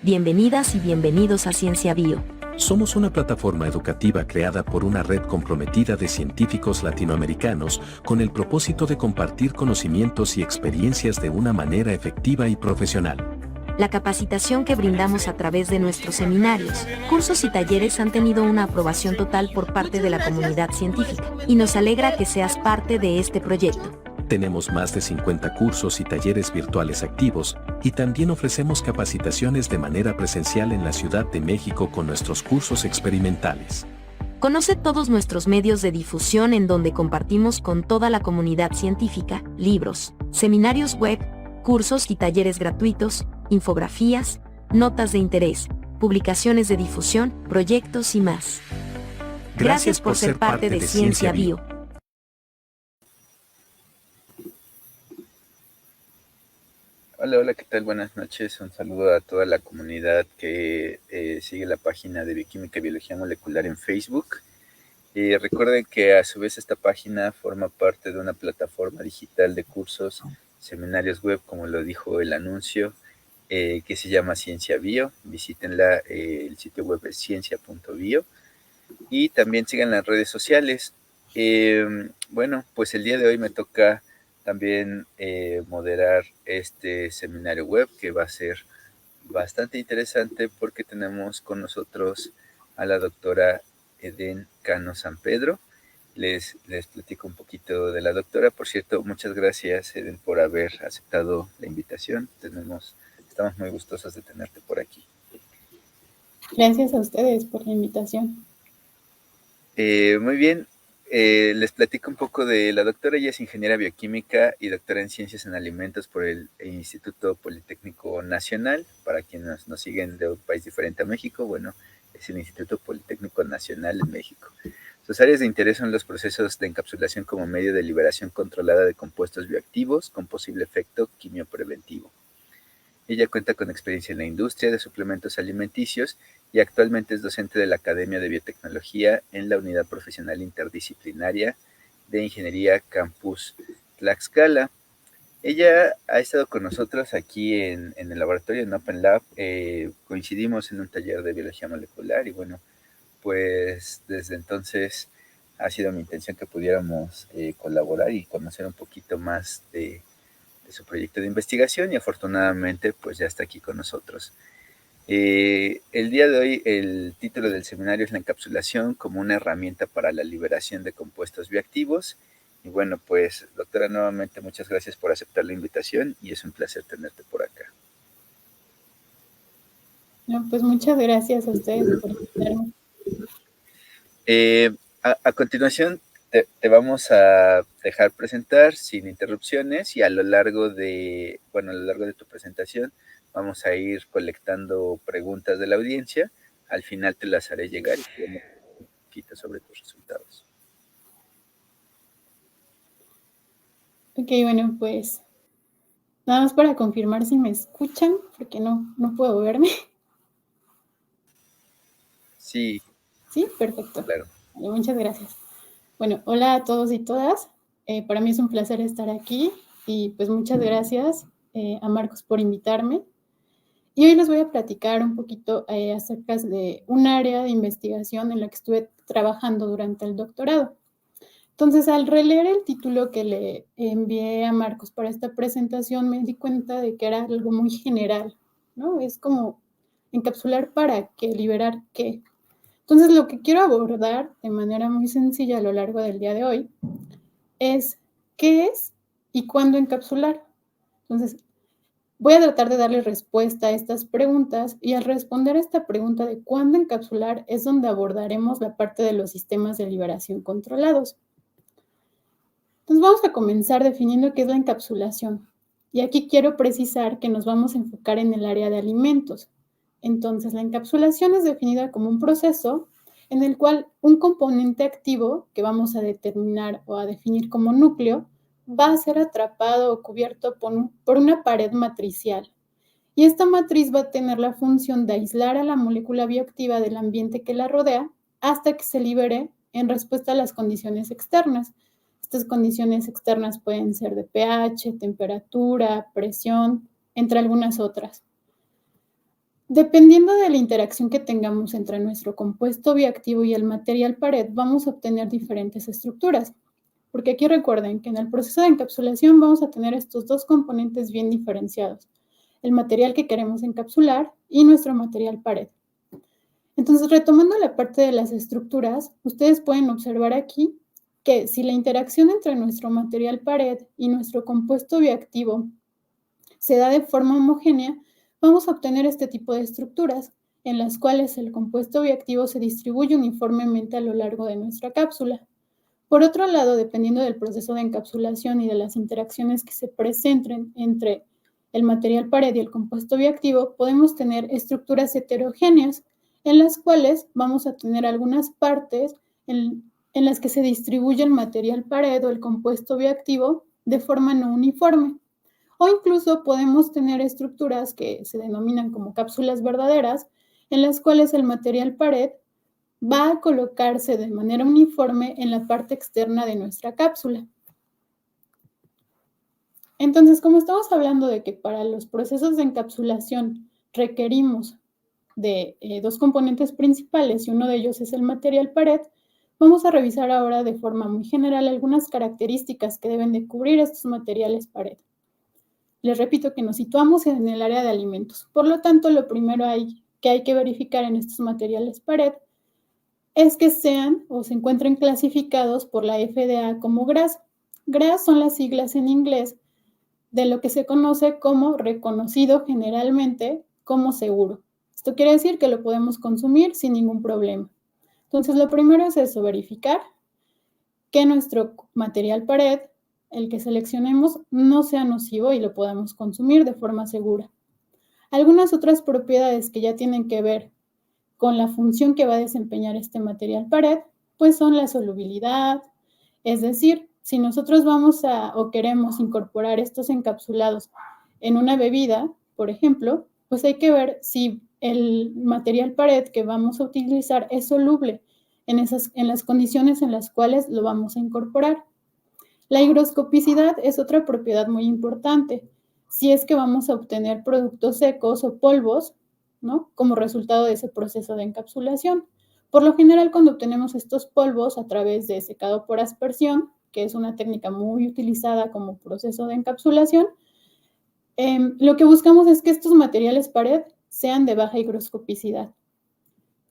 Bienvenidas y bienvenidos a Ciencia Bio. Somos una plataforma educativa creada por una red comprometida de científicos latinoamericanos con el propósito de compartir conocimientos y experiencias de una manera efectiva y profesional. La capacitación que brindamos a través de nuestros seminarios, cursos y talleres han tenido una aprobación total por parte de la comunidad científica, y nos alegra que seas parte de este proyecto. Tenemos más de 50 cursos y talleres virtuales activos, y también ofrecemos capacitaciones de manera presencial en la Ciudad de México con nuestros cursos experimentales. Conoce todos nuestros medios de difusión en donde compartimos con toda la comunidad científica, libros, seminarios web, cursos y talleres gratuitos, infografías, notas de interés, publicaciones de difusión, proyectos y más. Gracias por ser parte de Ciencia Bio. Hola, ¿qué tal? Buenas noches. Un saludo a toda la comunidad que sigue la página de Bioquímica y Biología Molecular en Facebook. Recuerden que a su vez esta página forma parte de una plataforma digital de cursos, seminarios web, como lo dijo el anuncio, que se llama Ciencia Bio. Visítenla, el sitio web es ciencia.bio. Y también sigan las redes sociales. Bueno, pues el día de hoy me toca también moderar este seminario web, que va a ser bastante interesante porque tenemos con nosotros a la doctora Eden Cano San Pedro. Les platico un poquito de la doctora. Por cierto, muchas gracias, Eden, por haber aceptado la invitación. Estamos muy gustosos de tenerte por aquí. Gracias a ustedes por la invitación. Muy bien. Les platico un poco de la doctora. Ella es ingeniera bioquímica y doctora en ciencias en alimentos por el Instituto Politécnico Nacional. Para quienes nos siguen de un país diferente a México, bueno, es el Instituto Politécnico Nacional en México. Sus áreas de interés son los procesos de encapsulación como medio de liberación controlada de compuestos bioactivos con posible efecto quimiopreventivo. Ella cuenta con experiencia en la industria de suplementos alimenticios y actualmente es docente de la Academia de Biotecnología en la Unidad Profesional Interdisciplinaria de Ingeniería Campus Tlaxcala. Ella ha estado con nosotros aquí en el laboratorio, en Open Lab. Coincidimos en un taller de biología molecular y bueno, pues desde entonces ha sido mi intención que pudiéramos colaborar y conocer un poquito más de su proyecto de investigación, y afortunadamente pues ya está aquí con nosotros. El día de hoy el título del seminario es la encapsulación como una herramienta para la liberación de compuestos bioactivos. Y bueno, pues doctora, nuevamente muchas gracias por aceptar la invitación y es un placer tenerte por acá. No, pues muchas gracias a ustedes por invitarme. A continuación te vamos a dejar presentar sin interrupciones, y a lo largo de tu presentación vamos a ir colectando preguntas de la audiencia. Al final te las haré llegar y te un poquito sobre tus resultados. Ok, bueno, pues nada más para confirmar si me escuchan, porque no puedo verme. Sí. Sí, perfecto. Claro. Muchas gracias. Bueno, hola a todos y todas. Para mí es un placer estar aquí y pues muchas gracias a Marcos por invitarme. Y hoy les voy a platicar un poquito acerca de un área de investigación en la que estuve trabajando durante el doctorado. Entonces, al releer el título que le envié a Marcos para esta presentación, me di cuenta de que era algo muy general, ¿no? Es como encapsular para qué, liberar qué. Entonces, lo que quiero abordar de manera muy sencilla a lo largo del día de hoy es qué es y cuándo encapsular. Entonces, voy a tratar de darle respuesta a estas preguntas, y al responder a esta pregunta de cuándo encapsular es donde abordaremos la parte de los sistemas de liberación controlados. Entonces vamos a comenzar definiendo qué es la encapsulación. Y aquí quiero precisar que nos vamos a enfocar en el área de alimentos. Entonces la encapsulación es definida como un proceso en el cual un componente activo que vamos a determinar o a definir como núcleo va a ser atrapado o cubierto por una pared matricial. Y esta matriz va a tener la función de aislar a la molécula bioactiva del ambiente que la rodea hasta que se libere en respuesta a las condiciones externas. Estas condiciones externas pueden ser de pH, temperatura, presión, entre algunas otras. Dependiendo de la interacción que tengamos entre nuestro compuesto bioactivo y el material pared, vamos a obtener diferentes estructuras. Porque aquí recuerden que en el proceso de encapsulación vamos a tener estos dos componentes bien diferenciados, el material que queremos encapsular y nuestro material pared. Entonces, retomando la parte de las estructuras, ustedes pueden observar aquí que si la interacción entre nuestro material pared y nuestro compuesto bioactivo se da de forma homogénea, vamos a obtener este tipo de estructuras, en las cuales el compuesto bioactivo se distribuye uniformemente a lo largo de nuestra cápsula. Por otro lado, dependiendo del proceso de encapsulación y de las interacciones que se presenten entre el material pared y el compuesto bioactivo, podemos tener estructuras heterogéneas, en las cuales vamos a tener algunas partes en las que se distribuye el material pared o el compuesto bioactivo de forma no uniforme. O incluso podemos tener estructuras que se denominan como cápsulas verdaderas, en las cuales el material pared va a colocarse de manera uniforme en la parte externa de nuestra cápsula. Entonces, como estamos hablando de que para los procesos de encapsulación requerimos de dos componentes principales y uno de ellos es el material pared, vamos a revisar ahora de forma muy general algunas características que deben de cubrir estos materiales pared. Les repito que nos situamos en el área de alimentos. Por lo tanto, lo primero que hay que verificar en estos materiales pared es que sean o se encuentren clasificados por la FDA como GRAS. GRAS son las siglas en inglés de lo que se conoce como reconocido generalmente como seguro. Esto quiere decir que lo podemos consumir sin ningún problema. Entonces, lo primero es eso, verificar que nuestro material pared, el que seleccionemos, no sea nocivo y lo podamos consumir de forma segura. Algunas otras propiedades que ya tienen que ver con la función que va a desempeñar este material pared, pues son la solubilidad, es decir, si nosotros vamos o queremos incorporar estos encapsulados en una bebida, por ejemplo, pues hay que ver si el material pared que vamos a utilizar es soluble en las condiciones en las cuales lo vamos a incorporar. La higroscopicidad es otra propiedad muy importante. Si es que vamos a obtener productos secos o polvos, ¿no?, como resultado de ese proceso de encapsulación. Por lo general, cuando obtenemos estos polvos a través de secado por aspersión, que es una técnica muy utilizada como proceso de encapsulación, lo que buscamos es que estos materiales pared sean de baja higroscopicidad.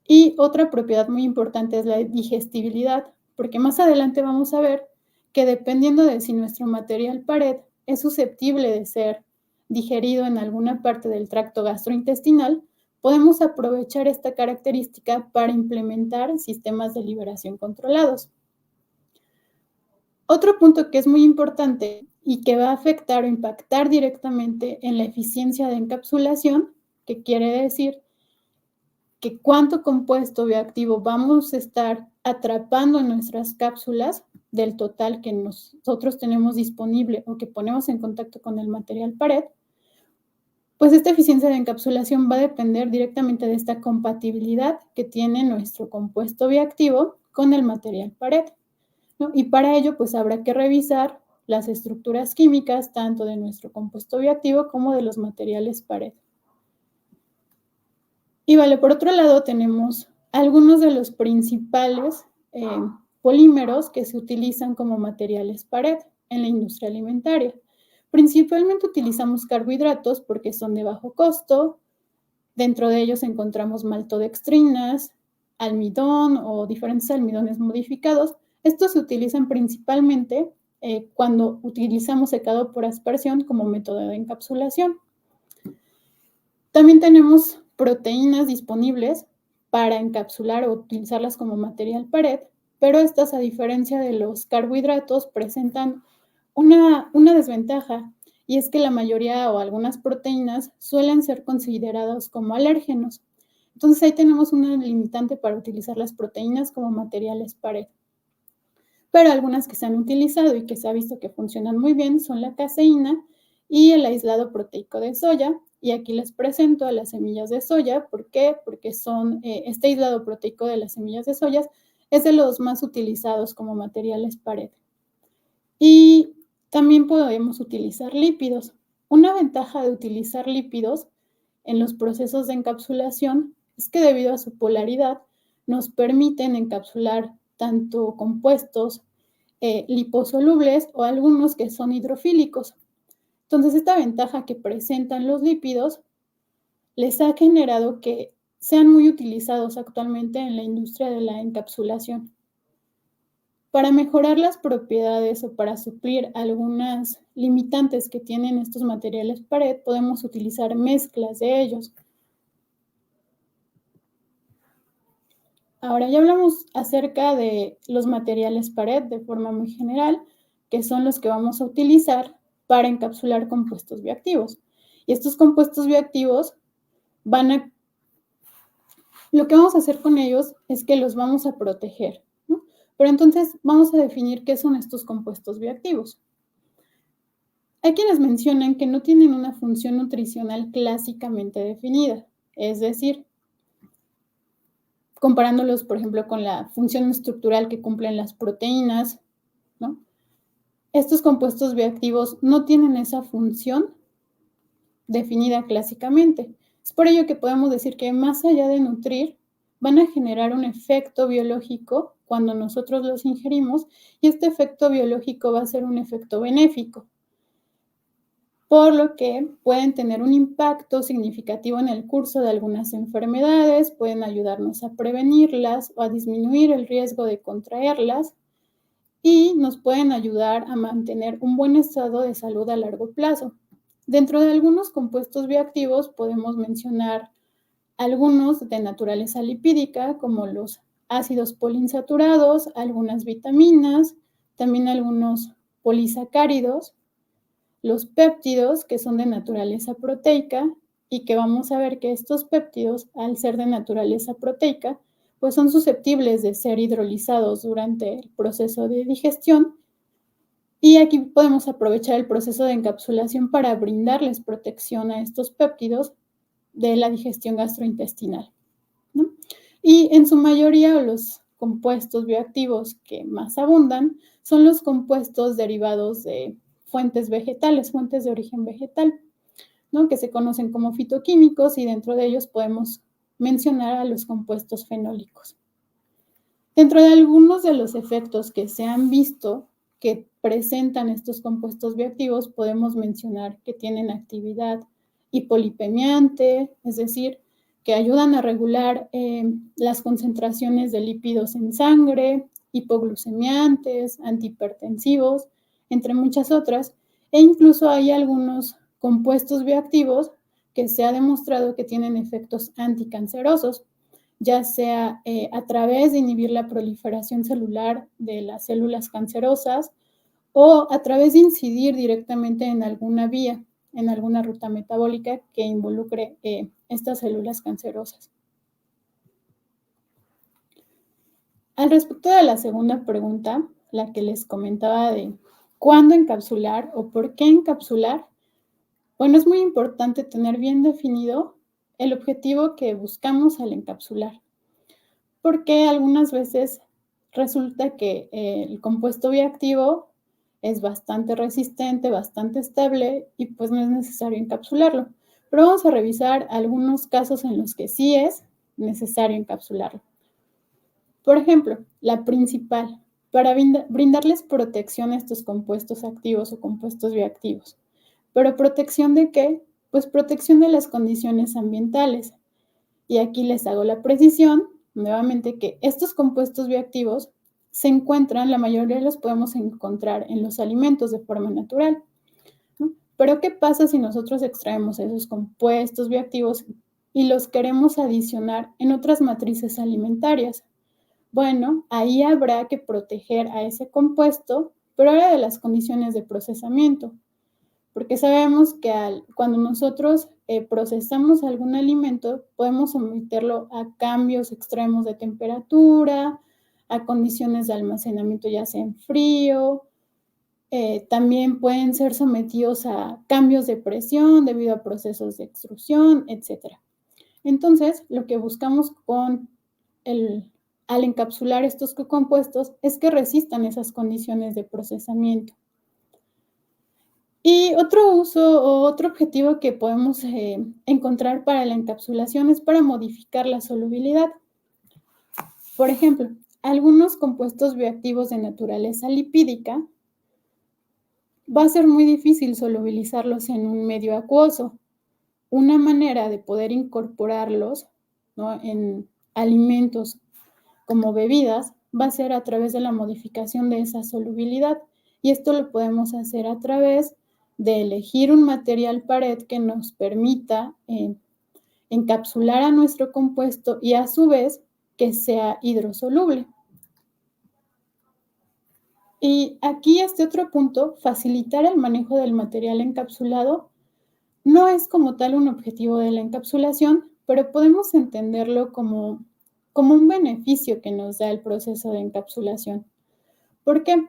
Y otra propiedad muy importante es la digestibilidad, porque más adelante vamos a ver que dependiendo de si nuestro material pared es susceptible de ser digerido en alguna parte del tracto gastrointestinal, podemos aprovechar esta característica para implementar sistemas de liberación controlados. Otro punto que es muy importante y que va a afectar o impactar directamente en la eficiencia de encapsulación, que quiere decir que cuánto compuesto bioactivo vamos a estar atrapando en nuestras cápsulas del total que nosotros tenemos disponible o que ponemos en contacto con el material pared, pues esta eficiencia de encapsulación va a depender directamente de esta compatibilidad que tiene nuestro compuesto bioactivo con el material pared, ¿no? Y para ello, pues habrá que revisar las estructuras químicas tanto de nuestro compuesto bioactivo como de los materiales pared. Y vale, por otro lado tenemos algunos de los principales polímeros que se utilizan como materiales pared en la industria alimentaria. Principalmente utilizamos carbohidratos porque son de bajo costo. Dentro de ellos encontramos maltodextrinas, almidón o diferentes almidones modificados. Estos se utilizan principalmente cuando utilizamos secado por aspersión como método de encapsulación. También tenemos proteínas disponibles para encapsular o utilizarlas como material pared, pero estas, a diferencia de los carbohidratos, presentan una desventaja, y es que la mayoría o algunas proteínas suelen ser consideradas como alérgenos. Entonces ahí tenemos una limitante para utilizar las proteínas como materiales pared. Pero algunas que se han utilizado y que se ha visto que funcionan muy bien son la caseína y el aislado proteico de soya. Y aquí les presento a las semillas de soya. ¿Por qué? Porque este aislado proteico de las semillas de soya es de los más utilizados como materiales pared. Y también podemos utilizar lípidos. Una ventaja de utilizar lípidos en los procesos de encapsulación es que debido a su polaridad nos permiten encapsular tanto compuestos liposolubles o algunos que son hidrofílicos. Entonces, esta ventaja que presentan los lípidos les ha generado que sean muy utilizados actualmente en la industria de la encapsulación. Para mejorar las propiedades o para suplir algunas limitantes que tienen estos materiales pared, podemos utilizar mezclas de ellos. Ahora ya hablamos acerca de los materiales pared de forma muy general, que son los que vamos a utilizar para encapsular compuestos bioactivos. Y estos compuestos bioactivos lo que vamos a hacer con ellos es que los vamos a proteger, ¿no? Pero entonces vamos a definir qué son estos compuestos bioactivos. Hay quienes mencionan que no tienen una función nutricional clásicamente definida, es decir, comparándolos, por ejemplo, con la función estructural que cumplen las proteínas, ¿no? Estos compuestos bioactivos no tienen esa función definida clásicamente. Es por ello que podemos decir que más allá de nutrir, van a generar un efecto biológico cuando nosotros los ingerimos y este efecto biológico va a ser un efecto benéfico, por lo que pueden tener un impacto significativo en el curso de algunas enfermedades, pueden ayudarnos a prevenirlas o a disminuir el riesgo de contraerlas y nos pueden ayudar a mantener un buen estado de salud a largo plazo. Dentro de algunos compuestos bioactivos podemos mencionar algunos de naturaleza lipídica, como los ácidos poliinsaturados, algunas vitaminas, también algunos polisacáridos, los péptidos, que son de naturaleza proteica, y que vamos a ver que estos péptidos, al ser de naturaleza proteica, pues son susceptibles de ser hidrolizados durante el proceso de digestión. Y aquí podemos aprovechar el proceso de encapsulación para brindarles protección a estos péptidos de la digestión gastrointestinal, ¿no? Y en su mayoría los compuestos bioactivos que más abundan son los compuestos derivados de fuentes vegetales, fuentes de origen vegetal, ¿no? Que se conocen como fitoquímicos y dentro de ellos podemos mencionar a los compuestos fenólicos. Dentro de algunos de los efectos que se han visto que presentan estos compuestos bioactivos, podemos mencionar que tienen actividad hipolipemiante, es decir, que ayudan a regular las concentraciones de lípidos en sangre, hipoglucemiantes, antihipertensivos, entre muchas otras, e incluso hay algunos compuestos bioactivos que se ha demostrado que tienen efectos anticancerosos, ya sea a través de inhibir la proliferación celular de las células cancerosas o a través de incidir directamente en alguna vía, en alguna ruta metabólica que involucre estas células cancerosas. Al respecto de la segunda pregunta, la que les comentaba de cuándo encapsular o por qué encapsular, bueno, es muy importante tener bien definido el objetivo que buscamos al encapsular, porque algunas veces resulta que el compuesto bioactivo es bastante resistente, bastante estable y pues no es necesario encapsularlo. Pero vamos a revisar algunos casos en los que sí es necesario encapsularlo. Por ejemplo, la principal, para brindarles protección a estos compuestos activos o compuestos bioactivos. ¿Pero protección de qué? Pues protección de las condiciones ambientales. Y aquí les hago la precisión, nuevamente, que estos compuestos bioactivos se encuentran, la mayoría los podemos encontrar en los alimentos de forma natural, ¿no? Pero ¿qué pasa si nosotros extraemos esos compuestos bioactivos y los queremos adicionar en otras matrices alimentarias? Bueno, ahí habrá que proteger a ese compuesto, pero ahora de las condiciones de procesamiento, porque sabemos que cuando nosotros procesamos algún alimento, podemos someterlo a cambios extremos de temperatura, a condiciones de almacenamiento ya sea en frío, también pueden ser sometidos a cambios de presión debido a procesos de extrusión, etc. Entonces, lo que buscamos al encapsular estos compuestos es que resistan esas condiciones de procesamiento. Y otro uso o otro objetivo que podemos encontrar para la encapsulación es para modificar la solubilidad. Por ejemplo, algunos compuestos bioactivos de naturaleza lipídica va a ser muy difícil solubilizarlos en un medio acuoso. Una manera de poder incorporarlos, ¿no?, en alimentos como bebidas va a ser a través de la modificación de esa solubilidad. Y esto lo podemos hacer a través de elegir un material pared que nos permita encapsular a nuestro compuesto y a su vez que sea hidrosoluble. Y aquí este otro punto, facilitar el manejo del material encapsulado, no es como tal un objetivo de la encapsulación, pero podemos entenderlo como un beneficio que nos da el proceso de encapsulación. ¿Por qué?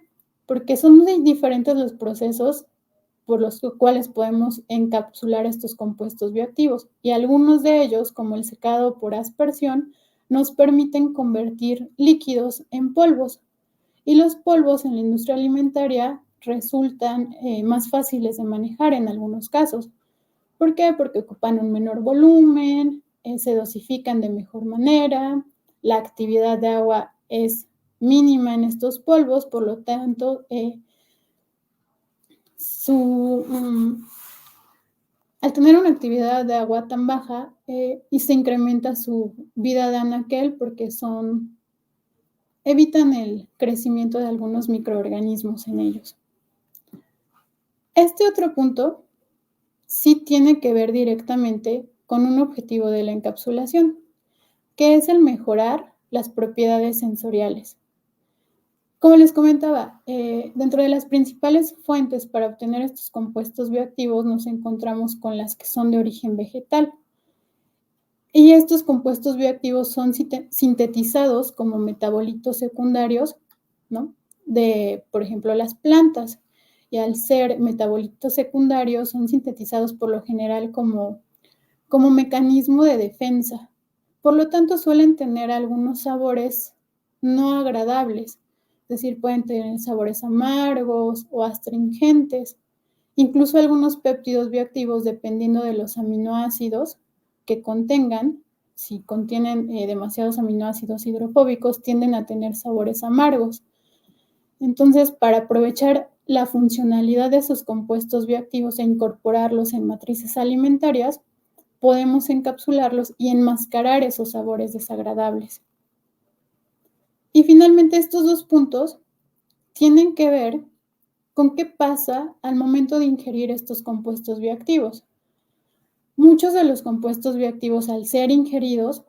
Porque son muy diferentes los procesos por los cuales podemos encapsular estos compuestos bioactivos, y algunos de ellos, como el secado por aspersión, nos permiten convertir líquidos en polvos, y los polvos en la industria alimentaria resultan más fáciles de manejar en algunos casos. ¿Por qué? Porque ocupan un menor volumen, se dosifican de mejor manera, la actividad de agua es mínima en estos polvos, por lo tanto, al tener una actividad de agua tan baja y se incrementa su vida de anaquel porque evitan el crecimiento de algunos microorganismos en ellos. Este otro punto sí tiene que ver directamente con un objetivo de la encapsulación, que es el mejorar las propiedades sensoriales. Como les comentaba, dentro de las principales fuentes para obtener estos compuestos bioactivos nos encontramos con las que son de origen vegetal. Y estos compuestos bioactivos son sintetizados como metabolitos secundarios, ¿no?, de, por ejemplo, las plantas. Y al ser metabolitos secundarios, son sintetizados por lo general como mecanismo de defensa. Por lo tanto, suelen tener algunos sabores no agradables. Es decir, pueden tener sabores amargos o astringentes. Incluso algunos péptidos bioactivos, dependiendo de los aminoácidos que contengan, si contienen demasiados aminoácidos hidrofóbicos, tienden a tener sabores amargos. Entonces, para aprovechar la funcionalidad de esos compuestos bioactivos e incorporarlos en matrices alimentarias, podemos encapsularlos y enmascarar esos sabores desagradables. Y finalmente, estos dos puntos tienen que ver con qué pasa al momento de ingerir estos compuestos bioactivos. Muchos de los compuestos bioactivos, al ser ingeridos,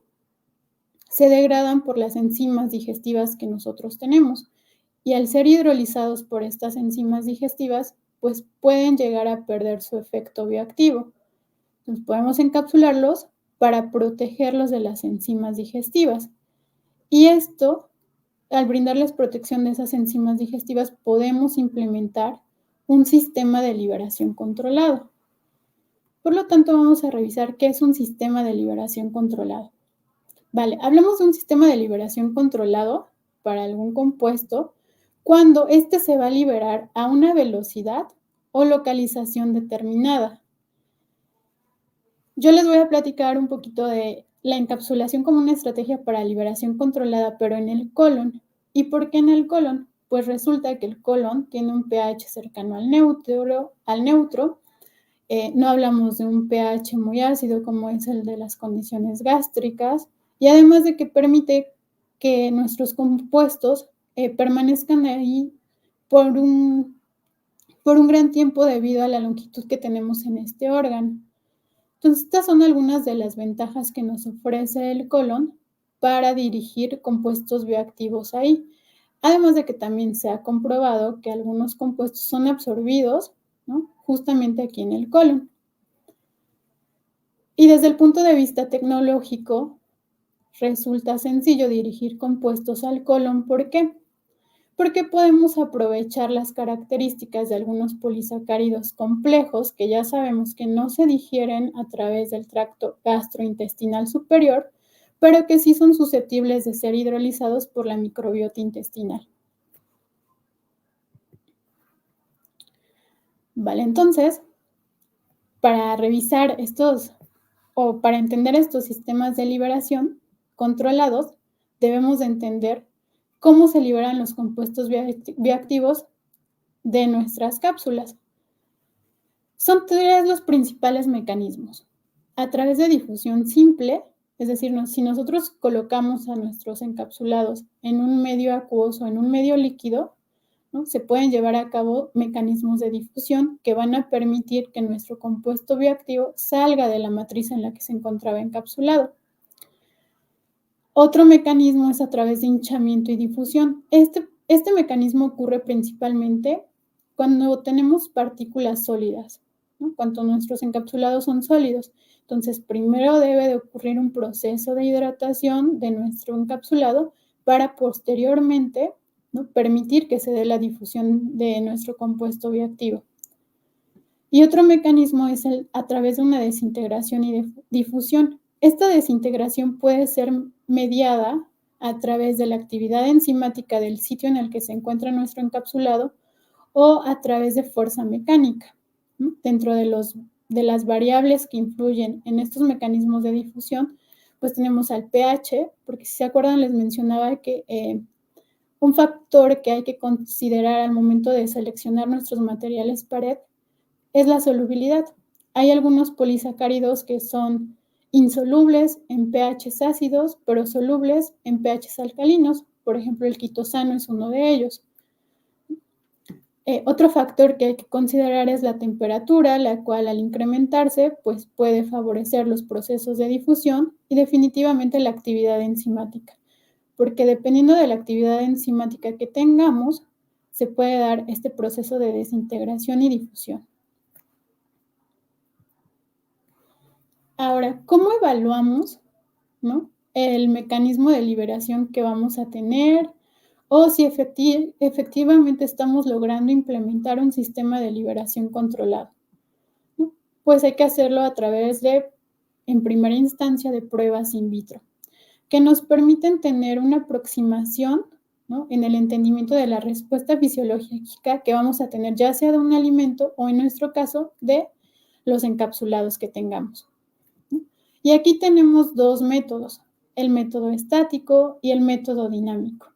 se degradan por las enzimas digestivas que nosotros tenemos, y al ser hidrolizados por estas enzimas digestivas, pues pueden llegar a perder su efecto bioactivo. Entonces podemos encapsularlos para protegerlos de las enzimas digestivas. Y esto, al brindarles protección de esas enzimas digestivas, podemos implementar un sistema de liberación controlado. Por lo tanto, vamos a revisar qué es un sistema de liberación controlado. Vale, hablamos de un sistema de liberación controlado para algún compuesto cuando éste se va a liberar a una velocidad o localización determinada. Yo les voy a platicar un poquito de la encapsulación como una estrategia para liberación controlada, pero en el colon. ¿Y por qué en el colon? Pues resulta que el colon tiene un pH cercano al neutro. No hablamos de un pH muy ácido como es el de las condiciones gástricas, y además de que permite que nuestros compuestos permanezcan ahí por un gran tiempo debido a la longitud que tenemos en este órgano. Entonces, estas son algunas de las ventajas que nos ofrece el colon para dirigir compuestos bioactivos ahí. Además de que también se ha comprobado que algunos compuestos son absorbidos, ¿no?, justamente aquí en el colon. Y desde el punto de vista tecnológico, resulta sencillo dirigir compuestos al colon. ¿Por qué? Porque podemos aprovechar las características de algunos polisacáridos complejos que ya sabemos que no se digieren a través del tracto gastrointestinal superior, pero que sí son susceptibles de ser hidrolizados por la microbiota intestinal. Vale, entonces, para revisar estos o para entender estos sistemas de liberación controlados, debemos de entender cómo se liberan los compuestos bioactivos de nuestras cápsulas. Son tres los principales mecanismos. A través de difusión simple, es decir, si nosotros colocamos a nuestros encapsulados en un medio acuoso, en un medio líquido, ¿no? Se pueden llevar a cabo mecanismos de difusión que van a permitir que nuestro compuesto bioactivo salga de la matriz en la que se encontraba encapsulado. Otro mecanismo es a través de hinchamiento y difusión. Este mecanismo ocurre principalmente cuando tenemos partículas sólidas, ¿no? Cuando nuestros encapsulados son sólidos. Entonces, primero debe de ocurrir un proceso de hidratación de nuestro encapsulado para posteriormente, ¿no?, permitir que se dé la difusión de nuestro compuesto bioactivo. Y otro mecanismo es a través de una desintegración y difusión. Esta desintegración puede ser mediada a través de la actividad enzimática del sitio en el que se encuentra nuestro encapsulado o a través de fuerza mecánica, ¿no? Dentro de las variables que influyen en estos mecanismos de difusión, pues tenemos al pH, porque si se acuerdan les mencionaba que un factor que hay que considerar al momento de seleccionar nuestros materiales pared es la solubilidad. Hay algunos polisacáridos que son insolubles en pHs ácidos, pero solubles en pHs alcalinos. Por ejemplo, el quitosano es uno de ellos. Otro factor que hay que considerar es la temperatura, la cual al incrementarse pues puede favorecer los procesos de difusión y definitivamente la actividad enzimática, porque dependiendo de la actividad enzimática que tengamos, se puede dar este proceso de desintegración y difusión. Ahora, ¿cómo evaluamos, ¿no?, el mecanismo de liberación que vamos a tener o si efectivamente estamos logrando implementar un sistema de liberación controlado? ¿No? Pues hay que hacerlo a través de, en primera instancia, de pruebas in vitro, que nos permiten tener una aproximación, ¿no?, en el entendimiento de la respuesta fisiológica que vamos a tener, ya sea de un alimento o en nuestro caso de los encapsulados que tengamos. Y aquí tenemos dos métodos, el método estático y el método dinámico.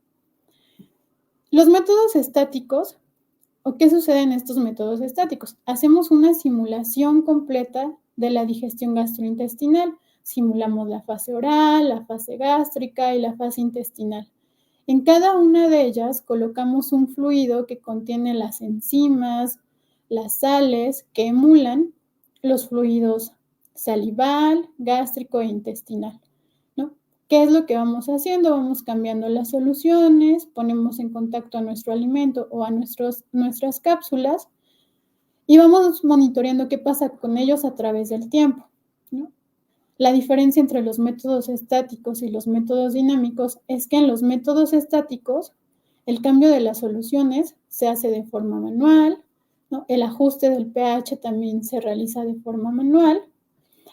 Los métodos estáticos, ¿o qué sucede en estos métodos estáticos? Hacemos una simulación completa de la digestión gastrointestinal. Simulamos la fase oral, la fase gástrica y la fase intestinal. En cada una de ellas colocamos un fluido que contiene las enzimas, las sales que emulan los fluidos salival, gástrico e intestinal, ¿no? ¿Qué es lo que vamos haciendo? Vamos cambiando las soluciones, ponemos en contacto a nuestro alimento o a nuestras cápsulas y vamos monitoreando qué pasa con ellos a través del tiempo, ¿no? La diferencia entre los métodos estáticos y los métodos dinámicos es que en los métodos estáticos el cambio de las soluciones se hace de forma manual, ¿no? El ajuste del pH también se realiza de forma manual.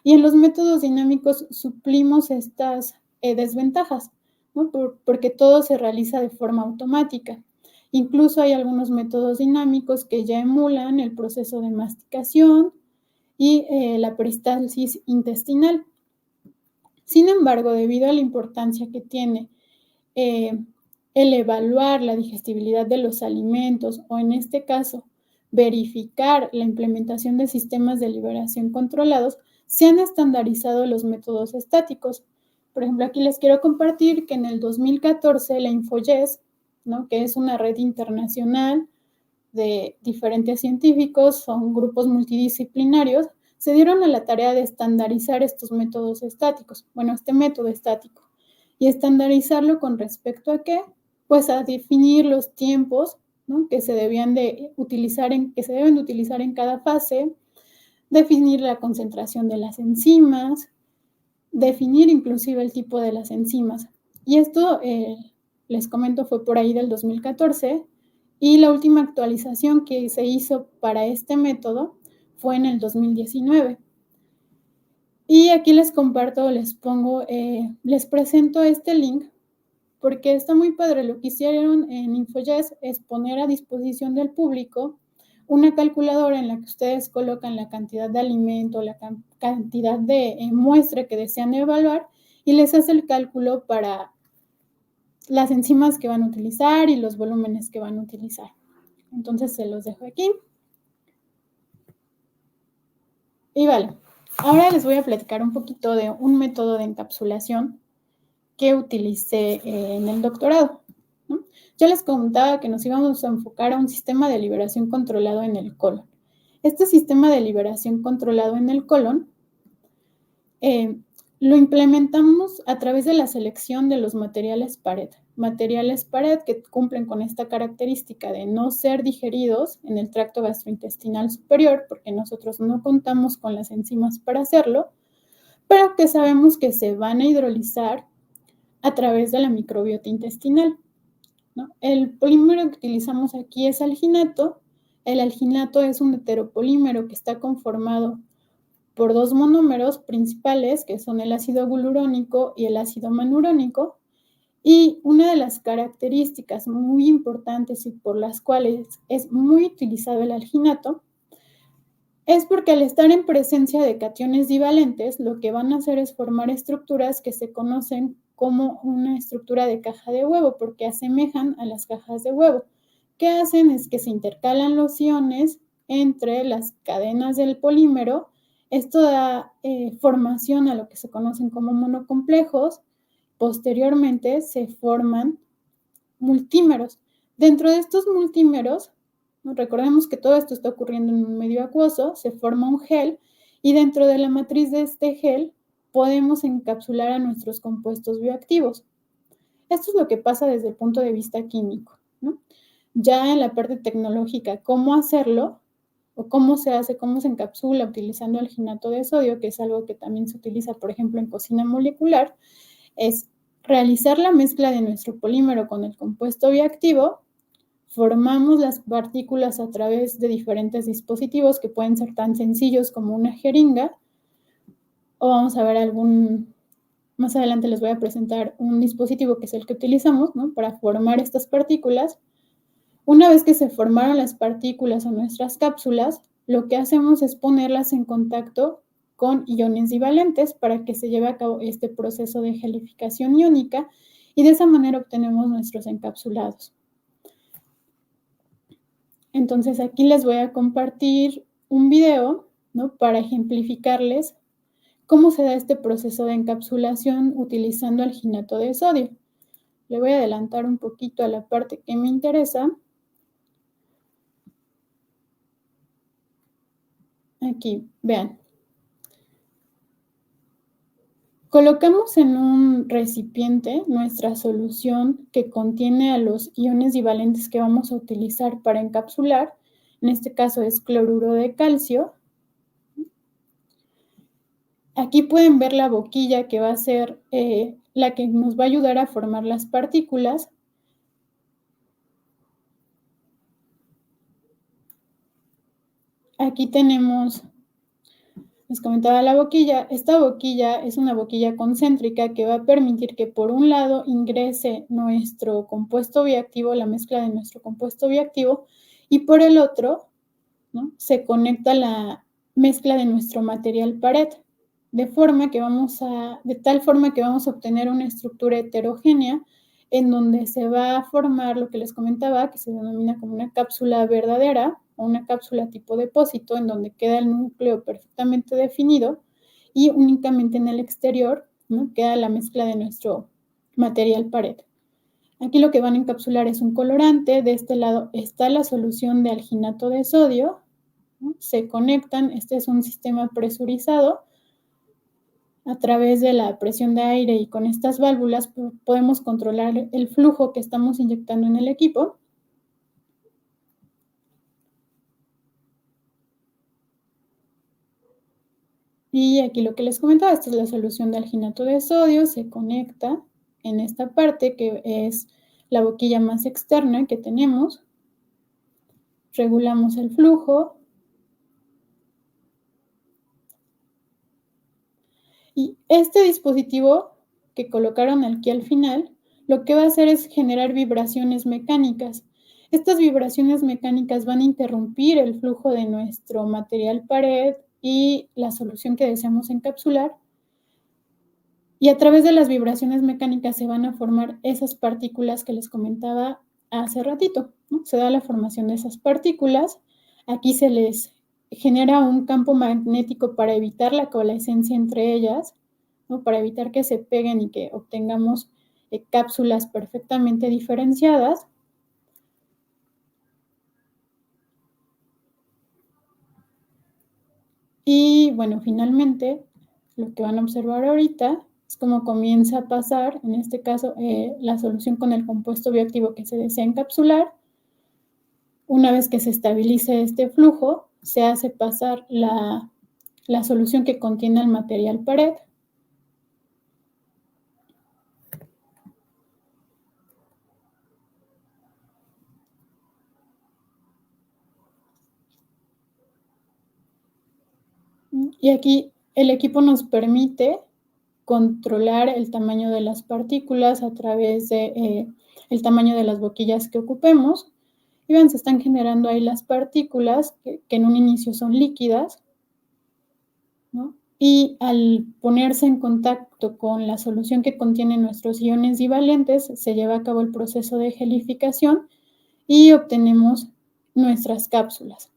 Y en los métodos dinámicos suplimos estas desventajas, ¿no? Porque todo se realiza de forma automática. Incluso hay algunos métodos dinámicos que ya emulan el proceso de masticación y la peristalsis intestinal. Sin embargo, debido a la importancia que tiene el evaluar la digestibilidad de los alimentos o en este caso verificar la implementación de sistemas de liberación controlados, se han estandarizado los métodos estáticos. Por ejemplo, aquí les quiero compartir que en el 2014 la InfoYes, ¿no?, que es una red internacional de diferentes científicos, son grupos multidisciplinarios, se dieron a la tarea de estandarizar estos métodos estáticos, este método estático, y estandarizarlo con respecto a qué, pues a definir los tiempos, ¿no?, que se deben de utilizar en cada fase, definir la concentración de las enzimas, definir inclusive el tipo de las enzimas. Y esto, les comento, fue por ahí del 2014 y la última actualización que se hizo para este método fue en el 2019. Y aquí les comparto, les presento este link porque está muy padre. Lo que hicieron en InfoYes es poner a disposición del público una calculadora en la que ustedes colocan la cantidad de alimento, la cantidad de muestra que desean evaluar y les hace el cálculo para las enzimas que van a utilizar y los volúmenes que van a utilizar. Entonces se los dejo aquí. Y vale, ahora les voy a platicar un poquito de un método de encapsulación que utilicé en el doctorado, ¿no? Yo les comentaba que nos íbamos a enfocar a un sistema de liberación controlado en el colon. Este sistema de liberación controlado en el colon lo implementamos a través de la selección de los materiales pared. Materiales pared que cumplen con esta característica de no ser digeridos en el tracto gastrointestinal superior, porque nosotros no contamos con las enzimas para hacerlo, pero que sabemos que se van a hidrolizar a través de la microbiota intestinal, ¿no? El polímero que utilizamos aquí es alginato. El alginato es un heteropolímero que está conformado por dos monómeros principales, que son el ácido glurónico y el ácido manurónico. Y una de las características muy importantes y por las cuales es muy utilizado el alginato es porque al estar en presencia de cationes divalentes, lo que van a hacer es formar estructuras que se conocen como una estructura de caja de huevo, porque asemejan a las cajas de huevo. ¿Qué hacen? Es que se intercalan los iones entre las cadenas del polímero. Esto da formación a lo que se conocen como monocomplejos. Posteriormente se forman multímeros. Dentro de estos multímeros, recordemos que todo esto está ocurriendo en un medio acuoso, se forma un gel y dentro de la matriz de este gel podemos encapsular a nuestros compuestos bioactivos. Esto es lo que pasa desde el punto de vista químico, ¿no? Ya en la parte tecnológica, cómo hacerlo o cómo se hace, cómo se encapsula utilizando alginato de sodio, que es algo que también se utiliza, por ejemplo, en cocina molecular, es realizar la mezcla de nuestro polímero con el compuesto bioactivo. Formamos las partículas a través de diferentes dispositivos que pueden ser tan sencillos como una jeringa, o vamos a ver más adelante les voy a presentar un dispositivo que es el que utilizamos, ¿no?, para formar estas partículas. Una vez que se formaron las partículas o nuestras cápsulas, lo que hacemos es ponerlas en contacto con iones divalentes para que se lleve a cabo este proceso de gelificación iónica y de esa manera obtenemos nuestros encapsulados. Entonces aquí les voy a compartir un video, ¿no?, para ejemplificarles cómo se da este proceso de encapsulación utilizando alginato de sodio. Le voy a adelantar un poquito a la parte que me interesa. Aquí, vean. Colocamos en un recipiente nuestra solución que contiene a los iones divalentes que vamos a utilizar para encapsular. En este caso es cloruro de calcio. Aquí pueden ver la boquilla que va a ser la que nos va a ayudar a formar las partículas. Aquí tenemos, les comentaba la boquilla. Esta boquilla es una boquilla concéntrica que va a permitir que por un lado ingrese nuestro compuesto bioactivo, la mezcla de nuestro compuesto bioactivo, y por el otro, ¿no?, se conecta la mezcla de nuestro material pared, de tal forma que vamos a obtener una estructura heterogénea en donde se va a formar lo que les comentaba, que se denomina como una cápsula verdadera o una cápsula tipo depósito, en donde queda el núcleo perfectamente definido y únicamente en el exterior, ¿no?, queda la mezcla de nuestro material pared. Aquí lo que van a encapsular es un colorante. De este lado está la solución de alginato de sodio, ¿no? Se conectan. Este es un sistema presurizado. A través de la presión de aire y con estas válvulas podemos controlar el flujo que estamos inyectando en el equipo. Y aquí lo que les comentaba, esta es la solución de alginato de sodio, se conecta en esta parte que es la boquilla más externa que tenemos. Regulamos el flujo. Y este dispositivo que colocaron aquí al final, lo que va a hacer es generar vibraciones mecánicas. Estas vibraciones mecánicas van a interrumpir el flujo de nuestro material pared y la solución que deseamos encapsular. Y a través de las vibraciones mecánicas se van a formar esas partículas que les comentaba hace ratito, ¿no? Se da la formación de esas partículas. Aquí se les genera un campo magnético para evitar la coalescencia entre ellas, ¿no? Para evitar que se peguen y que obtengamos cápsulas perfectamente diferenciadas. Y bueno, finalmente, lo que van a observar ahorita es cómo comienza a pasar, en este caso, la solución con el compuesto bioactivo que se desea encapsular. Una vez que se estabilice este flujo, se hace pasar la solución que contiene el material pared. Y aquí el equipo nos permite controlar el tamaño de las partículas a través de el tamaño de las boquillas que ocupemos. Y ven, se están generando ahí las partículas que en un inicio son líquidas, ¿no? Y al ponerse en contacto con la solución que contiene nuestros iones divalentes, se lleva a cabo el proceso de gelificación y obtenemos nuestras cápsulas.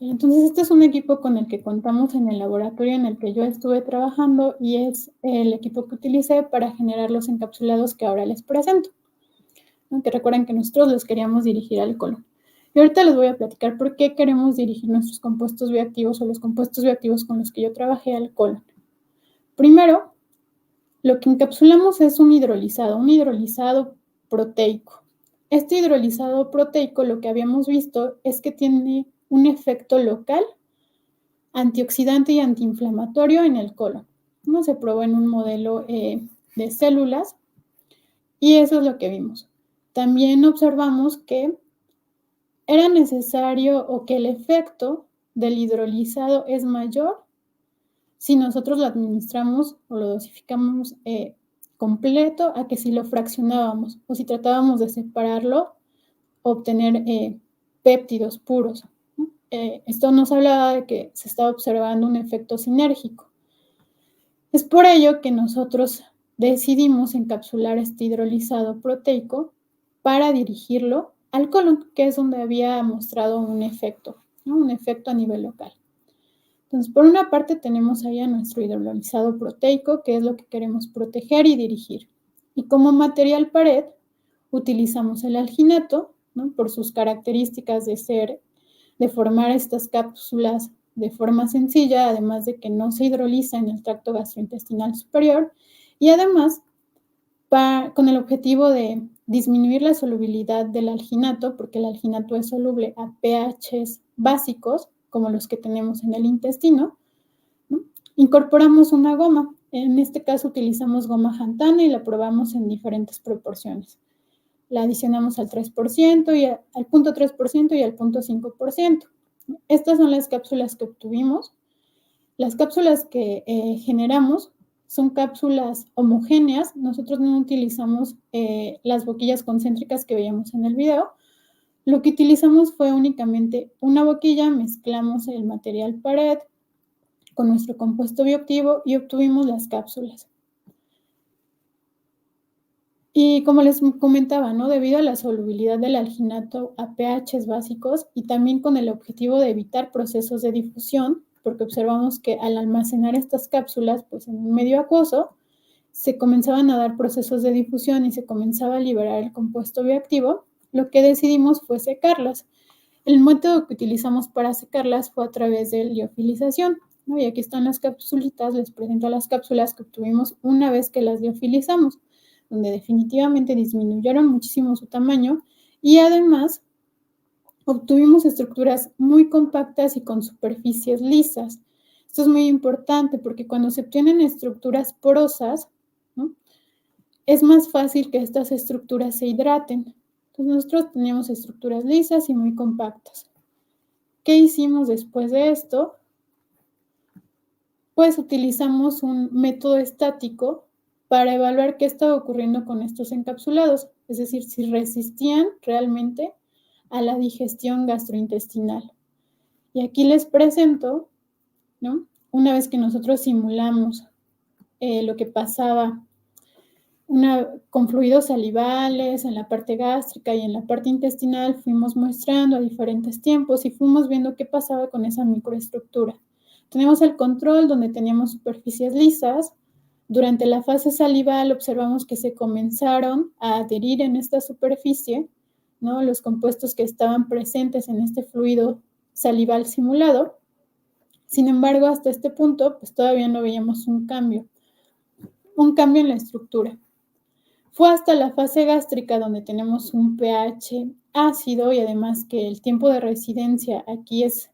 Entonces, este es un equipo con el que contamos en el laboratorio en el que yo estuve trabajando y es el equipo que utilicé para generar los encapsulados que ahora les presento, ¿no? Que recuerden que nosotros los queríamos dirigir al colon. Y ahorita les voy a platicar por qué queremos dirigir nuestros compuestos bioactivos o los compuestos bioactivos con los que yo trabajé al colon. Primero, lo que encapsulamos es un hidrolizado proteico. Este hidrolizado proteico, lo que habíamos visto es que tiene un efecto local, antioxidante y antiinflamatorio en el colon. ¿No? Se probó en un modelo de células y eso es lo que vimos. También observamos que era necesario o que el efecto del hidrolizado es mayor si nosotros lo administramos o lo dosificamos completo a que si lo fraccionábamos o si tratábamos de separarlo, obtener péptidos puros. Esto nos hablaba de que se estaba observando un efecto sinérgico. Es por ello que nosotros decidimos encapsular este hidrolizado proteico para dirigirlo al colon, que es donde había mostrado un efecto, ¿no? Un efecto a nivel local. Entonces, por una parte tenemos ahí a nuestro hidrolizado proteico, que es lo que queremos proteger y dirigir. Y como material pared, utilizamos el alginato, ¿no? Por sus características de formar estas cápsulas de forma sencilla, además de que no se hidroliza en el tracto gastrointestinal superior, y además con el objetivo de disminuir la solubilidad del alginato, porque el alginato es soluble a pHs básicos, como los que tenemos en el intestino, ¿no? Incorporamos una goma. En este caso utilizamos goma xantana y la probamos en diferentes proporciones. La adicionamos al 3% y al 0.3% y al 0.5%. Estas son las cápsulas que obtuvimos. Las cápsulas que generamos son cápsulas homogéneas. Nosotros no utilizamos las boquillas concéntricas que veíamos en el video. Lo que utilizamos fue únicamente una boquilla, mezclamos el material pared con nuestro compuesto bioactivo y obtuvimos las cápsulas. Y como les comentaba, ¿no? Debido a la solubilidad del alginato a pHs básicos y también con el objetivo de evitar procesos de difusión, porque observamos que al almacenar estas cápsulas pues, en un medio acuoso, se comenzaban a dar procesos de difusión y se comenzaba a liberar el compuesto bioactivo, lo que decidimos fue secarlas. El método que utilizamos para secarlas fue a través de liofilización, ¿no? Y aquí están las capsulitas, les presento las cápsulas que obtuvimos una vez que las liofilizamos, donde definitivamente disminuyeron muchísimo su tamaño y además obtuvimos estructuras muy compactas y con superficies lisas. Esto es muy importante porque cuando se obtienen estructuras porosas, ¿no? Es más fácil que estas estructuras se hidraten. Entonces nosotros teníamos estructuras lisas y muy compactas. ¿Qué hicimos después de esto? Pues utilizamos un método estático para evaluar qué estaba ocurriendo con estos encapsulados, es decir, si resistían realmente a la digestión gastrointestinal. Y aquí les presento, ¿no?, una vez que nosotros simulamos lo que pasaba con fluidos salivales en la parte gástrica y en la parte intestinal, fuimos muestrando a diferentes tiempos y fuimos viendo qué pasaba con esa microestructura. Tenemos el control donde teníamos superficies lisas. Durante la fase salival observamos que se comenzaron a adherir en esta superficie, ¿no?, los compuestos que estaban presentes en este fluido salival simulado. Sin embargo, hasta este punto, pues todavía no veíamos un cambio en la estructura. Fue hasta la fase gástrica donde tenemos un pH ácido y además que el tiempo de residencia aquí es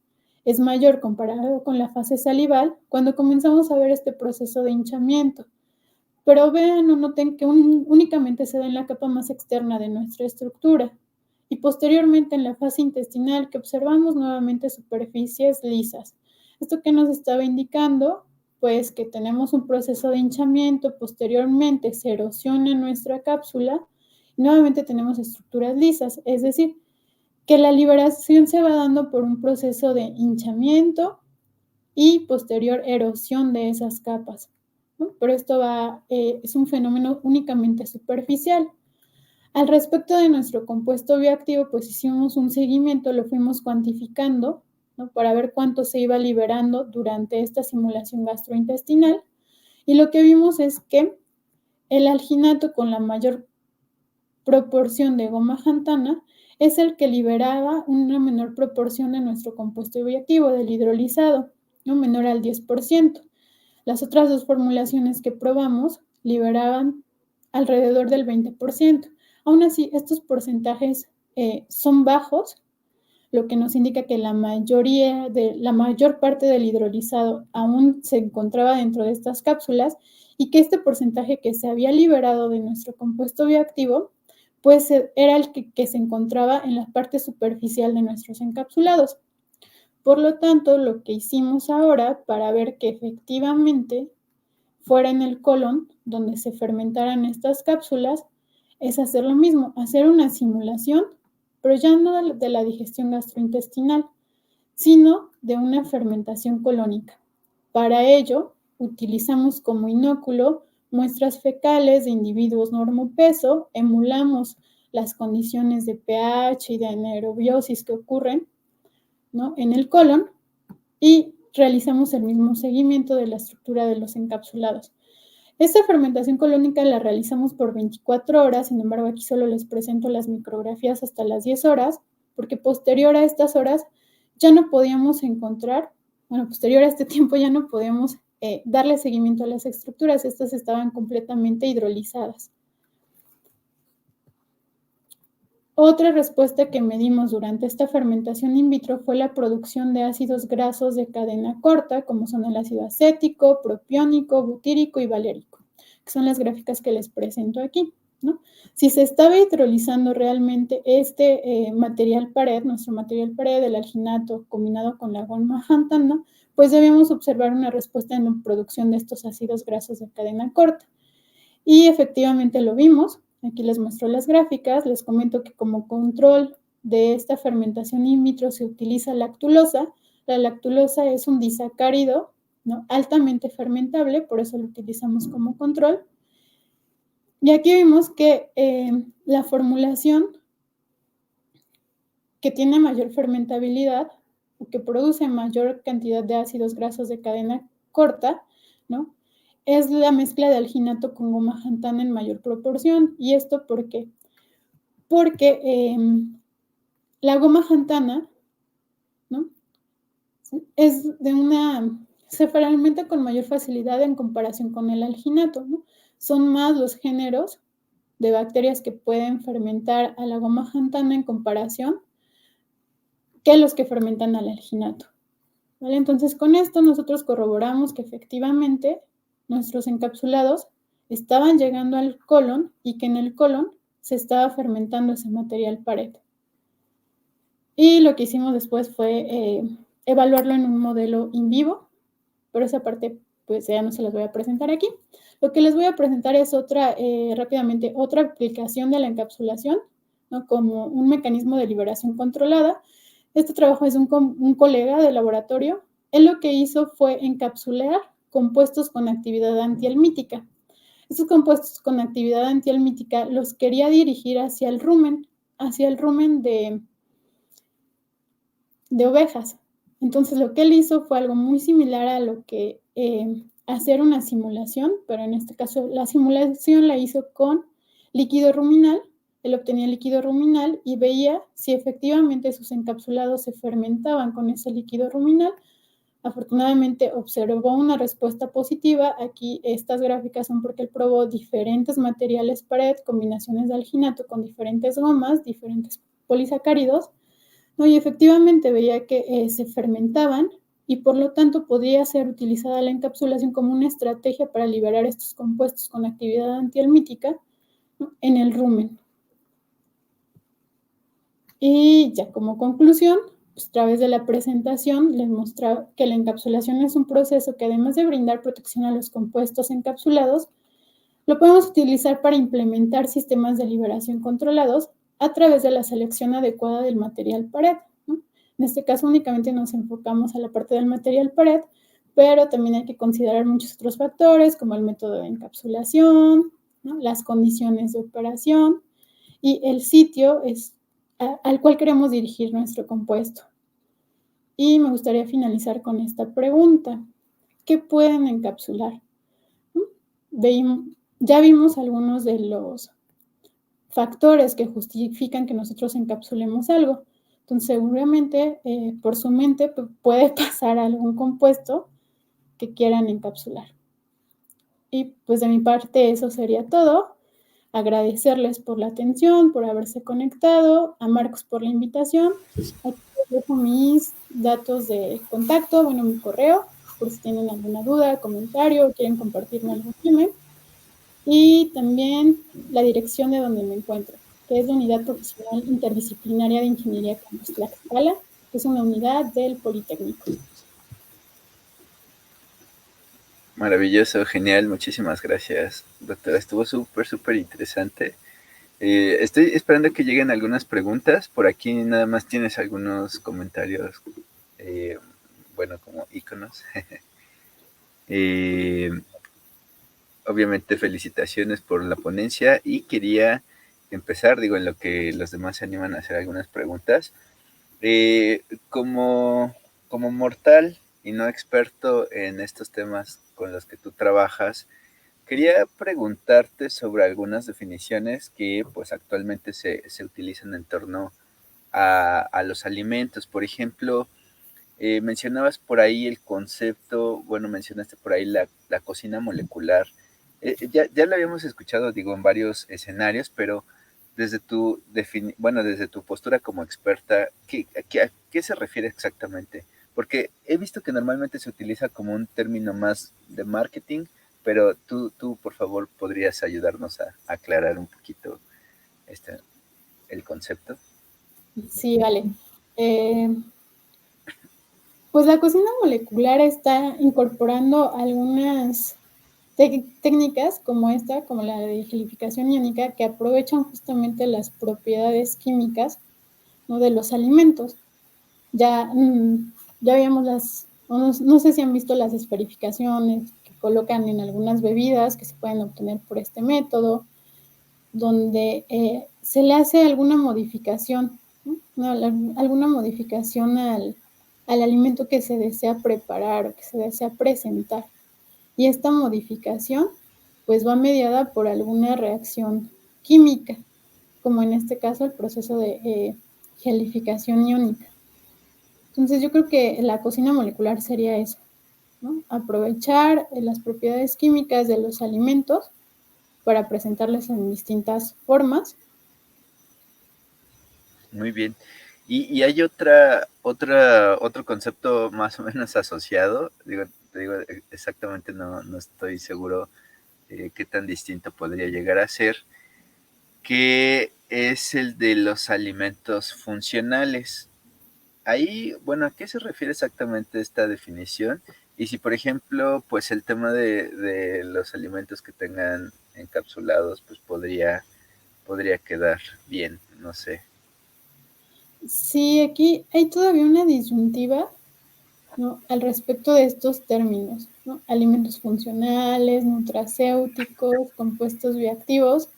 mayor comparado con la fase salival, cuando comenzamos a ver este proceso de hinchamiento. Pero vean o noten que únicamente se da en la capa más externa de nuestra estructura y posteriormente en la fase intestinal que observamos nuevamente superficies lisas. ¿Esto qué nos estaba indicando? Pues que tenemos un proceso de hinchamiento, posteriormente se erosiona nuestra cápsula y nuevamente tenemos estructuras lisas, es decir, que la liberación se va dando por un proceso de hinchamiento y posterior erosión de esas capas, ¿no? Pero esto es un fenómeno únicamente superficial. Al respecto de nuestro compuesto bioactivo, pues hicimos un seguimiento, lo fuimos cuantificando, ¿no?, para ver cuánto se iba liberando durante esta simulación gastrointestinal. Y lo que vimos es que el alginato con la mayor proporción de goma xanthana es el que liberaba una menor proporción de nuestro compuesto bioactivo, del hidrolizado, ¿no?, menor al 10%. Las otras dos formulaciones que probamos liberaban alrededor del 20%. Aún así, estos porcentajes son bajos, lo que nos indica que la mayor parte del hidrolizado aún se encontraba dentro de estas cápsulas y que este porcentaje que se había liberado de nuestro compuesto bioactivo, pues era el que se encontraba en la parte superficial de nuestros encapsulados. Por lo tanto, lo que hicimos ahora para ver que efectivamente fuera en el colon donde se fermentaran estas cápsulas es hacer lo mismo, hacer una simulación, pero ya no de la digestión gastrointestinal, sino de una fermentación colónica. Para ello, utilizamos como inóculo muestras fecales de individuos normopeso, emulamos las condiciones de pH y de anaerobiosis que ocurren, ¿no?, en el colon y realizamos el mismo seguimiento de la estructura de los encapsulados. Esta fermentación colónica la realizamos por 24 horas, sin embargo aquí solo les presento las micrografías hasta las 10 horas, porque posterior a estas horas ya no podíamos posterior a este tiempo ya no podíamos darle seguimiento a las estructuras, estas estaban completamente hidrolizadas. Otra respuesta que medimos durante esta fermentación in vitro fue la producción de ácidos grasos de cadena corta, como son el ácido acético, propiónico, butírico y valérico, que son las gráficas que les presento aquí, ¿no? Si se estaba hidrolizando realmente este material pared, nuestro material pared, el alginato combinado con la goma xanthana, pues debíamos observar una respuesta en la producción de estos ácidos grasos de cadena corta. Y efectivamente lo vimos. Aquí les muestro las gráficas, les comento que como control de esta fermentación in vitro se utiliza lactulosa. La lactulosa es un disacárido, ¿no?, altamente fermentable, por eso lo utilizamos como control. Y aquí vimos que la formulación que tiene mayor fermentabilidad o que produce mayor cantidad de ácidos grasos de cadena corta, ¿no?, es la mezcla de alginato con goma xanthana en mayor proporción. ¿Y esto por qué? Porque la goma xanthana, ¿no?, se fermenta con mayor facilidad en comparación con el alginato, ¿no? Son más los géneros de bacterias que pueden fermentar a la goma xanthana en comparación que los que fermentan al alginato, ¿vale? Entonces, con esto nosotros corroboramos que efectivamente nuestros encapsulados estaban llegando al colon y que en el colon se estaba fermentando ese material pared. Y lo que hicimos después fue evaluarlo en un modelo in vivo, pero esa parte pues ya no se las voy a presentar aquí. Lo que les voy a presentar es rápidamente, otra aplicación de la encapsulación, ¿no? Como un mecanismo de liberación controlada. Este trabajo es un colega de laboratorio. Él lo que hizo fue encapsular compuestos con actividad antihelmítica. Estos compuestos con actividad antihelmítica los quería dirigir hacia el rumen de ovejas. Entonces lo que él hizo fue algo muy similar a lo que hacer una simulación, pero en este caso la simulación la hizo con líquido ruminal. Él obtenía líquido ruminal y veía si efectivamente sus encapsulados se fermentaban con ese líquido ruminal. Afortunadamente observó una respuesta positiva. Aquí estas gráficas son porque él probó diferentes materiales PARET, combinaciones de alginato con diferentes gomas, diferentes polisacáridos, ¿no? Y efectivamente veía que se fermentaban y por lo tanto podría ser utilizada la encapsulación como una estrategia para liberar estos compuestos con actividad antihelmítica, ¿no? En el rumen. Y ya como conclusión, pues a través de la presentación les mostraba que la encapsulación es un proceso que además de brindar protección a los compuestos encapsulados, lo podemos utilizar para implementar sistemas de liberación controlados a través de la selección adecuada del material PARET, ¿no? En este caso únicamente nos enfocamos a la parte del material PARET, pero también hay que considerar muchos otros factores como el método de encapsulación, ¿no? Las condiciones de operación y el sitio al cual queremos dirigir nuestro compuesto. Y me gustaría finalizar con esta pregunta. ¿Qué pueden encapsular? Ya vimos algunos de los factores que justifican que nosotros encapsulemos algo. Entonces, seguramente por su mente puede pasar algún compuesto que quieran encapsular. Y pues de mi parte eso sería todo. Agradecerles por la atención, por haberse conectado, a Marcos por la invitación. Aquí les dejo mis datos de contacto, bueno, mi correo, por si tienen alguna duda, comentario o quieren compartirme algún email. Y también la dirección de donde me encuentro, que es la Unidad Profesional Interdisciplinaria de Ingeniería Campus Tlaxcala, que es una unidad del Politécnico. Maravilloso, genial, muchísimas gracias, doctora. Estuvo súper interesante. Estoy esperando que lleguen algunas preguntas. Por aquí nada más tienes algunos comentarios, bueno, como iconos. Obviamente felicitaciones por la ponencia y quería empezar, digo, en lo que los demás se animan a hacer algunas preguntas. Como mortal y no experto en estos temas con los que tú trabajas, quería preguntarte sobre algunas definiciones que pues actualmente se utilizan en torno a los alimentos. Por ejemplo, mencionabas por ahí el concepto, bueno, mencionaste por ahí la cocina molecular. Ya lo habíamos escuchado, digo, en varios escenarios, pero desde desde tu postura como experta, ¿a qué se refiere exactamente? Porque he visto que normalmente se utiliza como un término más de marketing, pero tú por favor, podrías ayudarnos a aclarar un poquito el concepto. Sí, vale. Pues la cocina molecular está incorporando algunas técnicas como esta, como la de gelificación iónica, que aprovechan justamente las propiedades químicas, ¿no? De los alimentos. Ya habíamos no sé si han visto las esferificaciones que colocan en algunas bebidas que se pueden obtener por este método, donde se le hace alguna modificación, ¿no? Alguna modificación al alimento que se desea preparar o que se desea presentar. Y esta modificación pues va mediada por alguna reacción química, como en este caso el proceso de gelificación iónica. Entonces yo creo que la cocina molecular sería eso, ¿no? Aprovechar las propiedades químicas de los alimentos para presentarles en distintas formas. Muy bien. Y hay otro concepto más o menos asociado, te digo exactamente, no estoy seguro qué tan distinto podría llegar a ser, que es el de los alimentos funcionales. Ahí, bueno, ¿a qué se refiere exactamente esta definición? Y si, por ejemplo, pues el tema de los alimentos que tengan encapsulados, pues podría quedar bien, no sé. Sí, aquí hay todavía una disyuntiva, ¿no?, al respecto de estos términos, ¿no? Alimentos funcionales, nutracéuticos, compuestos bioactivos,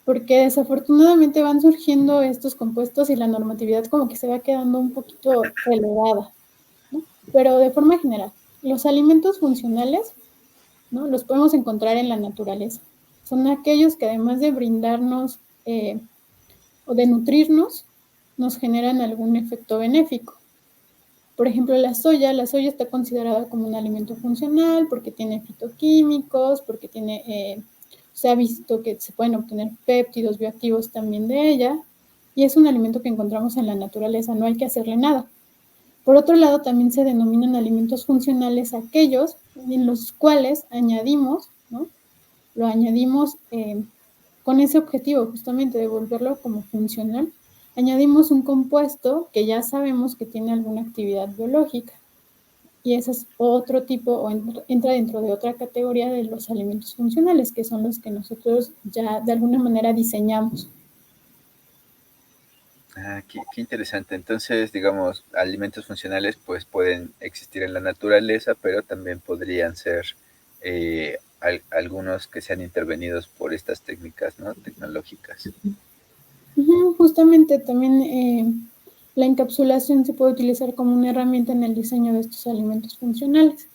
porque desafortunadamente van surgiendo estos compuestos y la normatividad como que se va quedando un poquito relegada, ¿no? Pero de forma general, los alimentos funcionales, ¿no?, los podemos encontrar en la naturaleza. Son aquellos que además de brindarnos o de nutrirnos, nos generan algún efecto benéfico. Por ejemplo, la soya está considerada como un alimento funcional porque tiene fitoquímicos, porque se ha visto que se pueden obtener péptidos bioactivos también de ella, y es un alimento que encontramos en la naturaleza, no hay que hacerle nada. Por otro lado, también se denominan alimentos funcionales aquellos en los cuales añadimos, ¿no?, lo añadimos con ese objetivo justamente de volverlo como funcional, añadimos un compuesto que ya sabemos que tiene alguna actividad biológica. Y ese es otro tipo, o entra dentro de otra categoría de los alimentos funcionales, que son los que nosotros ya de alguna manera diseñamos. Qué interesante. Entonces, digamos, alimentos funcionales pues pueden existir en la naturaleza, pero también podrían ser algunos que sean intervenidos por estas técnicas, ¿no?, tecnológicas. Justamente también la encapsulación se puede utilizar como una herramienta en el diseño de estos alimentos funcionales.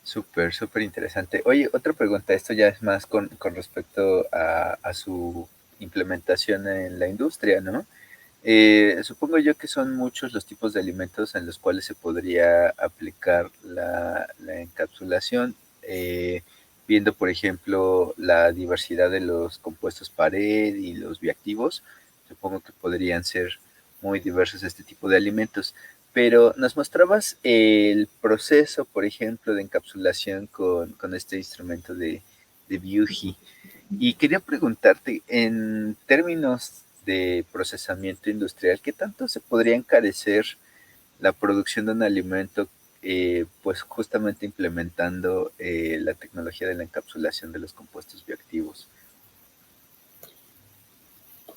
Súper, súper interesante. Oye, otra pregunta, esto ya es más con respecto a su implementación en la industria, ¿no? Supongo yo que son muchos los tipos de alimentos en los cuales se podría aplicar la encapsulación, viendo, por ejemplo, la diversidad de los compuestos pared y los bioactivos. Supongo que podrían ser muy diversos este tipo de alimentos. Pero nos mostrabas el proceso, por ejemplo, de encapsulación con este instrumento de Biuji. Y quería preguntarte, en términos de procesamiento industrial, ¿qué tanto se podría encarecer la producción de un alimento, pues justamente implementando la tecnología de la encapsulación de los compuestos bioactivos?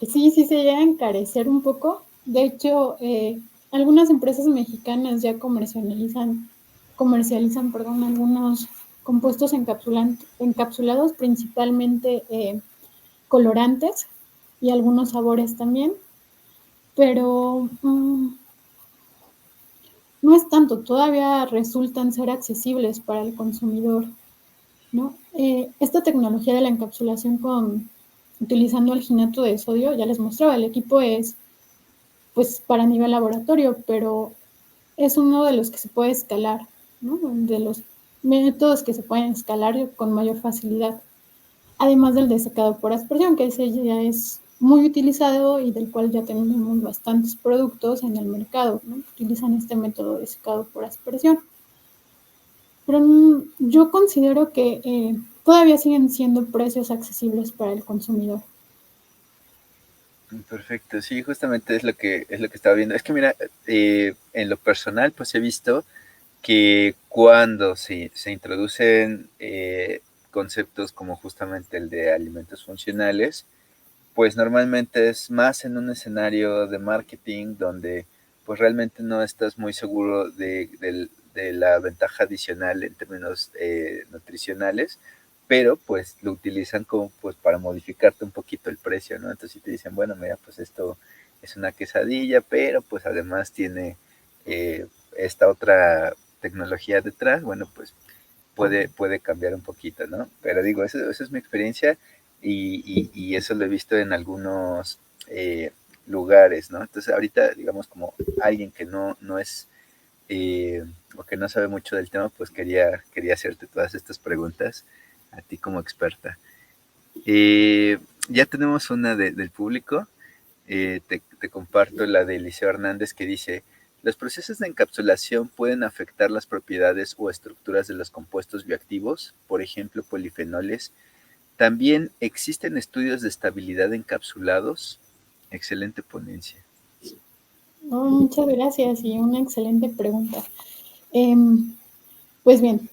Sí, sí se llega a encarecer un poco. De hecho, algunas empresas mexicanas ya comercializan, perdón, algunos compuestos encapsulados, principalmente colorantes y algunos sabores también, pero no es tanto, todavía resultan ser accesibles para el consumidor, ¿no? Esta tecnología de la encapsulación utilizando alginato de sodio, ya les mostraba, el equipo es pues para nivel laboratorio, pero es uno de los que se puede escalar, ¿no?, de los métodos que se pueden escalar con mayor facilidad. Además del desecado por aspersión, que ese ya es muy utilizado y del cual ya tenemos bastantes productos en el mercado, ¿no?, que utilizan este método de secado por aspersión. Pero yo considero que todavía siguen siendo precios accesibles para el consumidor. Perfecto, sí, justamente es lo que estaba viendo. Es que mira, en lo personal, pues he visto que cuando se introducen conceptos como justamente el de alimentos funcionales, pues normalmente es más en un escenario de marketing donde pues realmente no estás muy seguro de la ventaja adicional en términos nutricionales, pero pues lo utilizan como pues para modificarte un poquito el precio, ¿no? Entonces si te dicen, bueno, mira, pues esto es una quesadilla, pero pues además tiene esta otra tecnología detrás, bueno, pues puede cambiar un poquito, ¿no? Pero digo, esa es mi experiencia y eso lo he visto en algunos lugares, ¿no? Entonces ahorita, digamos, como alguien que no es o que no sabe mucho del tema, pues quería hacerte todas estas preguntas a ti como experta. Ya tenemos una del público. Te comparto la de Eliseo Hernández que dice, los procesos de encapsulación pueden afectar las propiedades o estructuras de los compuestos bioactivos, por ejemplo, polifenoles. También existen estudios de estabilidad encapsulados. Excelente ponencia. No, muchas gracias y una excelente pregunta. Pues bien,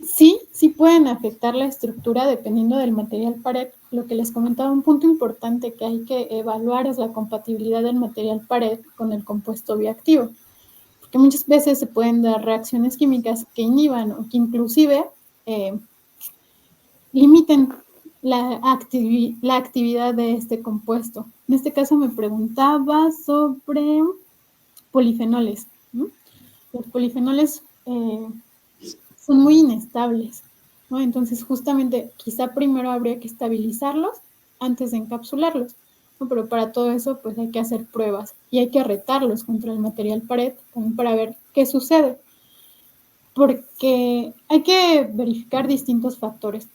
sí pueden afectar la estructura dependiendo del material pared. Lo que les comentaba, un punto importante que hay que evaluar es la compatibilidad del material pared con el compuesto bioactivo, porque muchas veces se pueden dar reacciones químicas que inhiban o que inclusive limiten la actividad de este compuesto. En este caso me preguntaba sobre polifenoles. Los polifenoles son muy inestables, ¿no? Entonces, justamente, quizá primero habría que estabilizarlos antes de encapsularlos, ¿no? Pero para todo eso, pues hay que hacer pruebas y hay que retarlos contra el material pared también para ver qué sucede, porque hay que verificar distintos factores.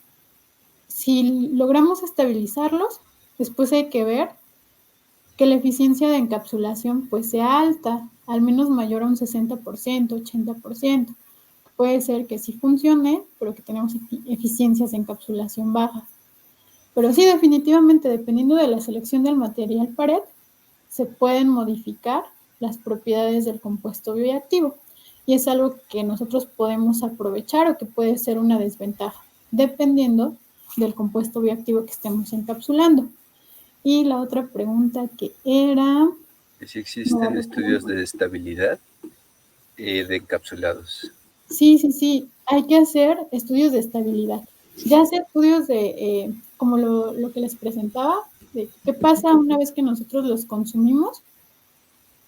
Si logramos estabilizarlos, después hay que ver que la eficiencia de encapsulación pues sea alta, al menos mayor a un 60%, 80%. Puede ser que sí funcione, pero que tenemos eficiencias de encapsulación bajas. Pero sí, definitivamente, dependiendo de la selección del material pared, se pueden modificar las propiedades del compuesto bioactivo. Y es algo que nosotros podemos aprovechar o que puede ser una desventaja, dependiendo del compuesto bioactivo que estemos encapsulando. Y la otra pregunta que era... Si existen estudios de estabilidad de encapsulados. Sí, hay que hacer estudios de estabilidad. Ya hacer estudios de, como lo que les presentaba, de qué pasa una vez que nosotros los consumimos,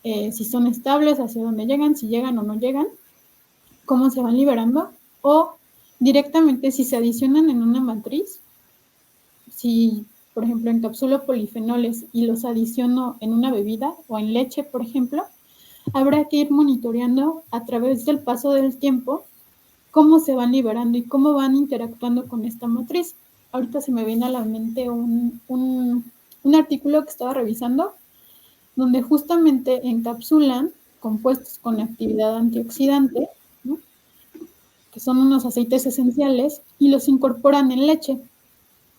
si son estables, hacia dónde llegan, si llegan o no llegan, cómo se van liberando, o directamente si se adicionan en una matriz, si, por ejemplo, encapsulo polifenoles y los adiciono en una bebida o en leche, por ejemplo, habrá que ir monitoreando a través del paso del tiempo cómo se van liberando y cómo van interactuando con esta matriz. Ahorita se me viene a la mente un artículo que estaba revisando donde justamente encapsulan compuestos con actividad antioxidante, ¿no? Que son unos aceites esenciales, y los incorporan en leche.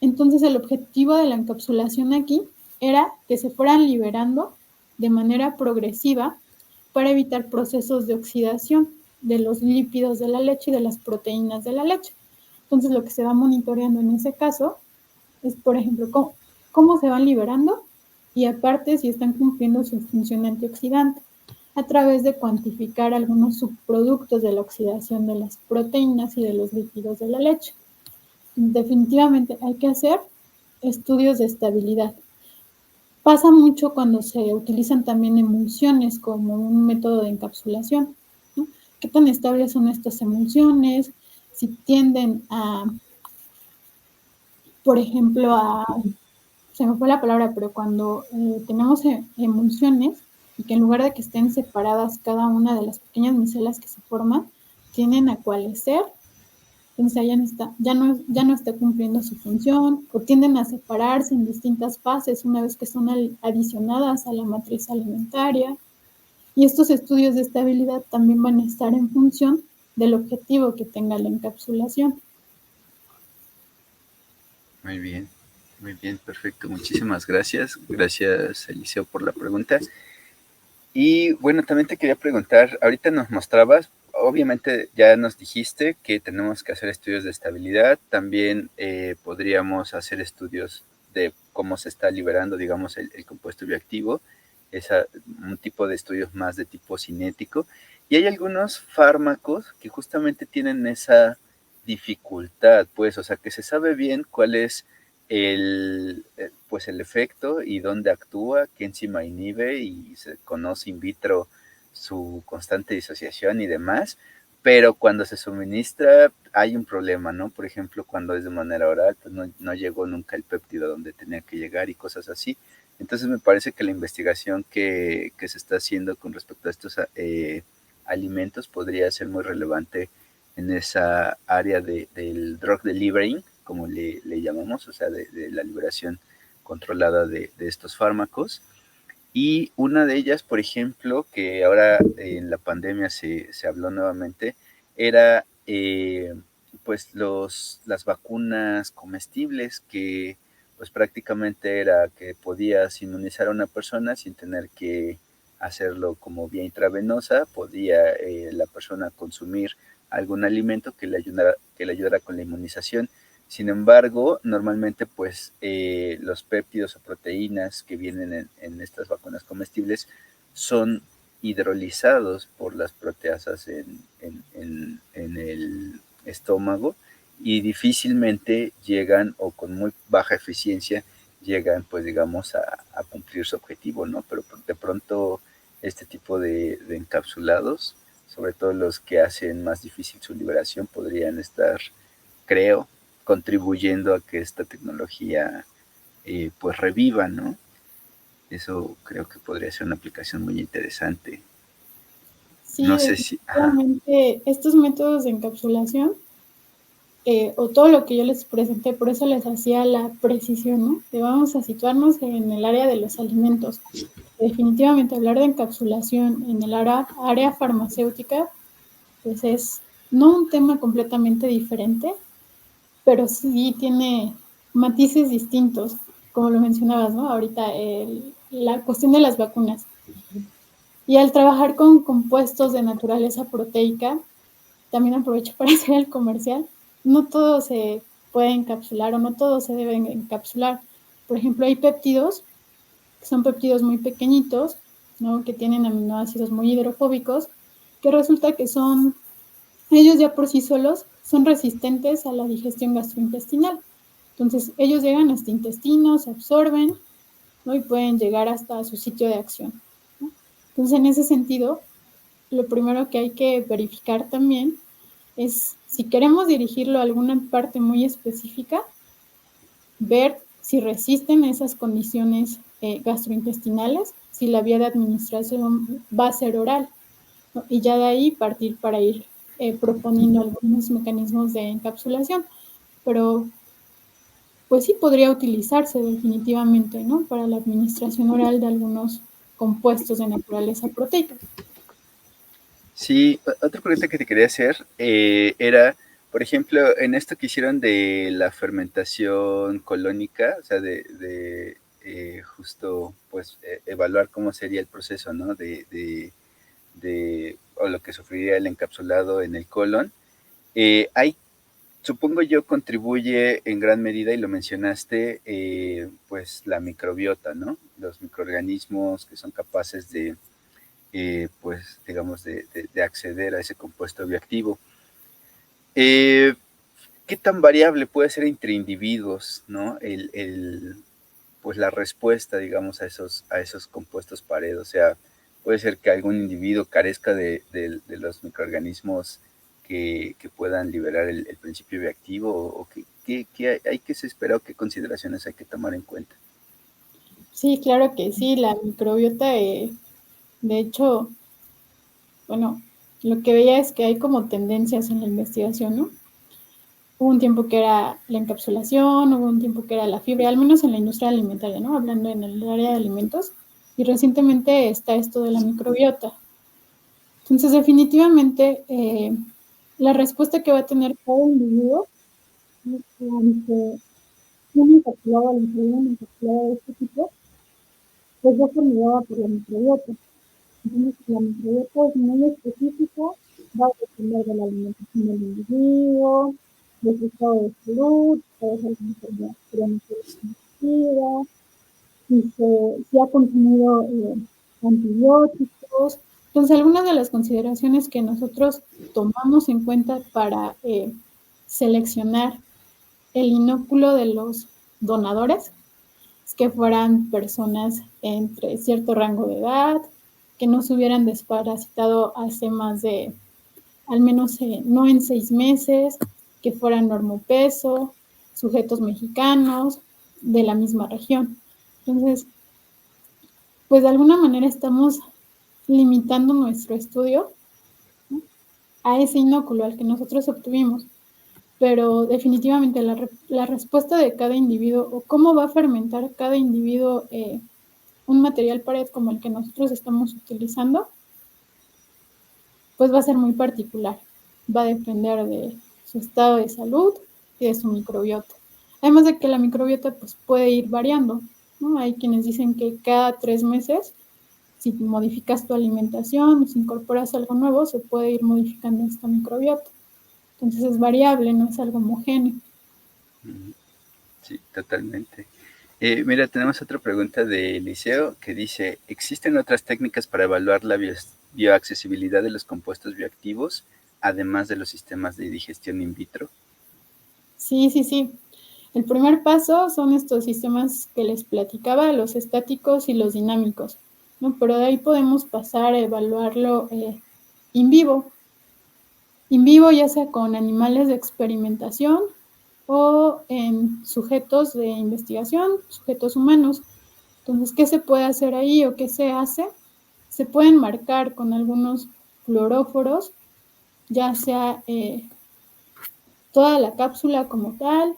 Entonces el objetivo de la encapsulación aquí era que se fueran liberando de manera progresiva para evitar procesos de oxidación de los lípidos de la leche y de las proteínas de la leche. Entonces lo que se va monitoreando en ese caso es, por ejemplo, cómo se van liberando y aparte si están cumpliendo su función antioxidante a través de cuantificar algunos subproductos de la oxidación de las proteínas y de los lípidos de la leche. Definitivamente hay que hacer estudios de estabilidad. Pasa mucho cuando se utilizan también emulsiones como un método de encapsulación, ¿no? ¿Qué tan estables son estas emulsiones? Si tienden a, por ejemplo, se me fue la palabra, pero cuando tenemos emulsiones y que en lugar de que estén separadas cada una de las pequeñas micelas que se forman, tienden a coalescer, entonces ya no está cumpliendo su función, o tienden a separarse en distintas fases una vez que son adicionadas a la matriz alimentaria. Y estos estudios de estabilidad también van a estar en función del objetivo que tenga la encapsulación. Muy bien, perfecto. Muchísimas gracias. Gracias, Eliseo, por la pregunta. Y bueno, también te quería preguntar, ahorita nos mostrabas, obviamente ya nos dijiste que tenemos que hacer estudios de estabilidad, también podríamos hacer estudios de cómo se está liberando, digamos, el compuesto bioactivo, un tipo de estudios más de tipo cinético, y hay algunos fármacos que justamente tienen esa dificultad, pues, o sea, que se sabe bien cuál es pues el efecto y dónde actúa, qué enzima inhibe y se conoce in vitro su constante disociación y demás, pero cuando se suministra hay un problema, ¿no? Por ejemplo, cuando es de manera oral, pues no llegó nunca el péptido donde tenía que llegar y cosas así. Entonces me parece que la investigación que se está haciendo con respecto a estos alimentos podría ser muy relevante en esa área del drug delivering, como le llamamos, o sea, de la liberación controlada de estos fármacos. Y una de ellas, por ejemplo, que ahora en la pandemia se habló nuevamente, era pues las vacunas comestibles, que pues prácticamente era que podías inmunizar a una persona sin tener que hacerlo como vía intravenosa, podía la persona consumir algún alimento que le ayudara con la inmunización. Sin embargo, normalmente pues los péptidos o proteínas que vienen en estas vacunas comestibles son hidrolizados por las proteasas en el estómago y difícilmente llegan, o con muy baja eficiencia, llegan pues digamos a cumplir su objetivo, ¿no? Pero de pronto este tipo de encapsulados, sobre todo los que hacen más difícil su liberación, podrían estar, creo, contribuyendo a que esta tecnología pues reviva, ¿no? Eso creo que podría ser una aplicación muy interesante. Sí, No sé si... Ajá. definitivamente estos métodos de encapsulación o todo lo que yo les presenté, por eso les hacía la precisión, ¿no? De vamos a situarnos en el área de los alimentos. Definitivamente hablar de encapsulación en el área farmacéutica, pues es no un tema completamente diferente, pero sí tiene matices distintos, como lo mencionabas, ¿no? Ahorita la cuestión de las vacunas. Y al trabajar con compuestos de naturaleza proteica, también aprovecho para hacer el comercial, no todo se puede encapsular o no todo se debe encapsular. Por ejemplo, hay péptidos, que son péptidos muy pequeñitos, ¿no? Que tienen aminoácidos muy hidrofóbicos, que resulta que son, ellos ya por sí solos, son resistentes a la digestión gastrointestinal. Entonces, ellos llegan hasta intestino, se absorben, ¿no? Y pueden llegar hasta su sitio de acción, ¿no? Entonces, en ese sentido, lo primero que hay que verificar también es si queremos dirigirlo a alguna parte muy específica, ver si resisten esas condiciones gastrointestinales, si la vía de administración va a ser oral, ¿no? Y ya de ahí partir para ir proponiendo algunos mecanismos de encapsulación. Pero pues sí podría utilizarse definitivamente, ¿no? Para la administración oral de algunos compuestos de naturaleza proteica. Sí, otra pregunta que te quería hacer era, por ejemplo, en esto que hicieron de la fermentación colónica, o sea, justo, pues, evaluar cómo sería el proceso, ¿no? O lo que sufriría el encapsulado en el colon. Hay, supongo yo, contribuye en gran medida, y lo mencionaste, pues, la microbiota, ¿no? Los microorganismos que son capaces de pues digamos de acceder a ese compuesto bioactivo. ¿Qué tan variable puede ser entre individuos, ¿no? Pues la respuesta, digamos, a esos compuestos pared? O sea, puede ser que algún individuo carezca de los microorganismos que puedan liberar el principio bioactivo, o qué hay que se espera, o qué consideraciones hay que tomar en cuenta. Sí, claro que sí, la microbiota, de hecho, bueno, lo que veía es que hay como tendencias en la investigación, ¿no? Hubo un tiempo que era la encapsulación, hubo un tiempo que era la fibra, al menos en la industria alimentaria, ¿no? Hablando en el área de alimentos. Y recientemente está esto de la microbiota. Entonces, definitivamente, la respuesta que va a tener cada individuo ante un encapsulado, un encapsulado de este tipo, pues va formulada por la microbiota. Entonces, la microbiota es muy específica, va a depender de la alimentación del individuo, de su estado de salud, puede ser una enfermedad crónica degenerativa, si ha consumido antibióticos. Entonces, algunas de las consideraciones que nosotros tomamos en cuenta para seleccionar el inóculo de los donadores es que fueran personas entre cierto rango de edad, que no se hubieran desparasitado hace más de, al menos no en 6 meses, que fueran normopeso, sujetos mexicanos de la misma región. Entonces, pues de alguna manera estamos limitando nuestro estudio, ¿no? A ese inóculo al que nosotros obtuvimos, pero definitivamente la respuesta de cada individuo o cómo va a fermentar cada individuo un material pared como el que nosotros estamos utilizando, pues va a ser muy particular. Va a depender de su estado de salud y de su microbiota. Además de que la microbiota pues, puede ir variando, ¿no? Hay quienes dicen que cada 3 meses si modificas tu alimentación, si incorporas algo nuevo, se puede ir modificando esta microbiota. Entonces es variable, no es algo homogéneo. Sí, totalmente. Mira, tenemos otra pregunta de Eliseo que dice, ¿existen otras técnicas para evaluar la bioaccesibilidad de los compuestos bioactivos, además de los sistemas de digestión in vitro? Sí. El primer paso son estos sistemas que les platicaba, los estáticos y los dinámicos, ¿no? Pero de ahí podemos pasar a evaluarlo in vivo. In vivo ya sea con animales de experimentación o en sujetos de investigación, sujetos humanos. Entonces, ¿qué se puede hacer ahí o qué se hace? Se pueden marcar con algunos fluoróforos, ya sea toda la cápsula como tal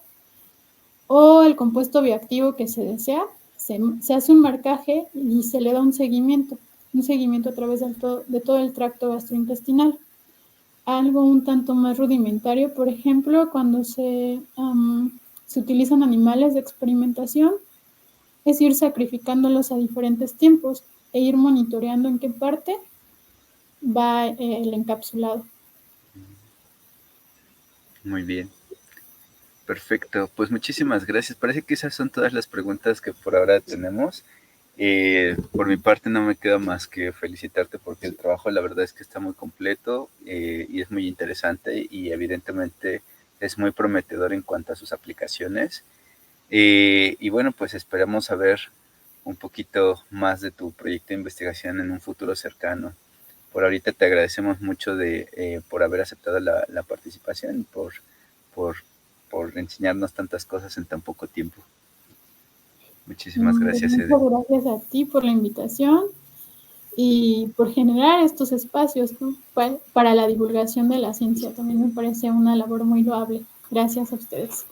o el compuesto bioactivo que se desea. Se hace un marcaje y se le da un seguimiento a través de todo el tracto gastrointestinal. Algo un tanto más rudimentario, por ejemplo, cuando se utilizan animales de experimentación, es ir sacrificándolos a diferentes tiempos e ir monitoreando en qué parte va el encapsulado. Muy bien. Perfecto. Pues muchísimas gracias. Parece que esas son todas las preguntas que por ahora tenemos. Por mi parte no me queda más que felicitarte porque el trabajo la verdad es que está muy completo y es muy interesante y evidentemente es muy prometedor en cuanto a sus aplicaciones. Y bueno, pues esperamos saber un poquito más de tu proyecto de investigación en un futuro cercano. Por ahorita te agradecemos mucho por haber aceptado la participación y por, por enseñarnos tantas cosas en tan poco tiempo. Muchísimas gracias, Eden. Muchas gracias a ti por la invitación y por generar estos espacios, ¿no? Para la divulgación de la ciencia. También me parece una labor muy loable. Gracias a ustedes.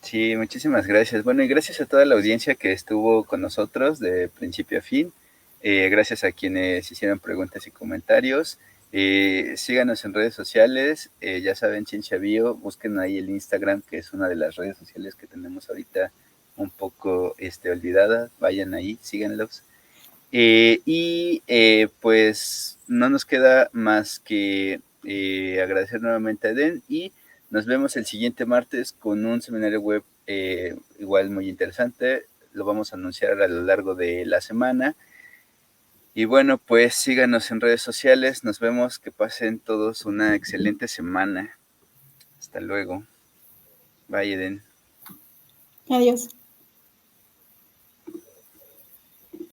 Sí, muchísimas gracias. Bueno, y gracias a toda la audiencia que estuvo con nosotros de principio a fin. Gracias a quienes hicieron preguntas y comentarios. Síganos en redes sociales. Ya saben, Ciencia Bio. Busquen ahí el Instagram, que es una de las redes sociales que tenemos ahorita un poco olvidada. Vayan ahí, síganlos. Pues no nos queda más que agradecer nuevamente a Eden y nos vemos el siguiente martes con un seminario web igual muy interesante. Lo vamos a anunciar a lo largo de la semana. Y bueno, pues síganos en redes sociales. Nos vemos. Que pasen todos una excelente semana. Hasta luego. Bye, Eden. Adiós.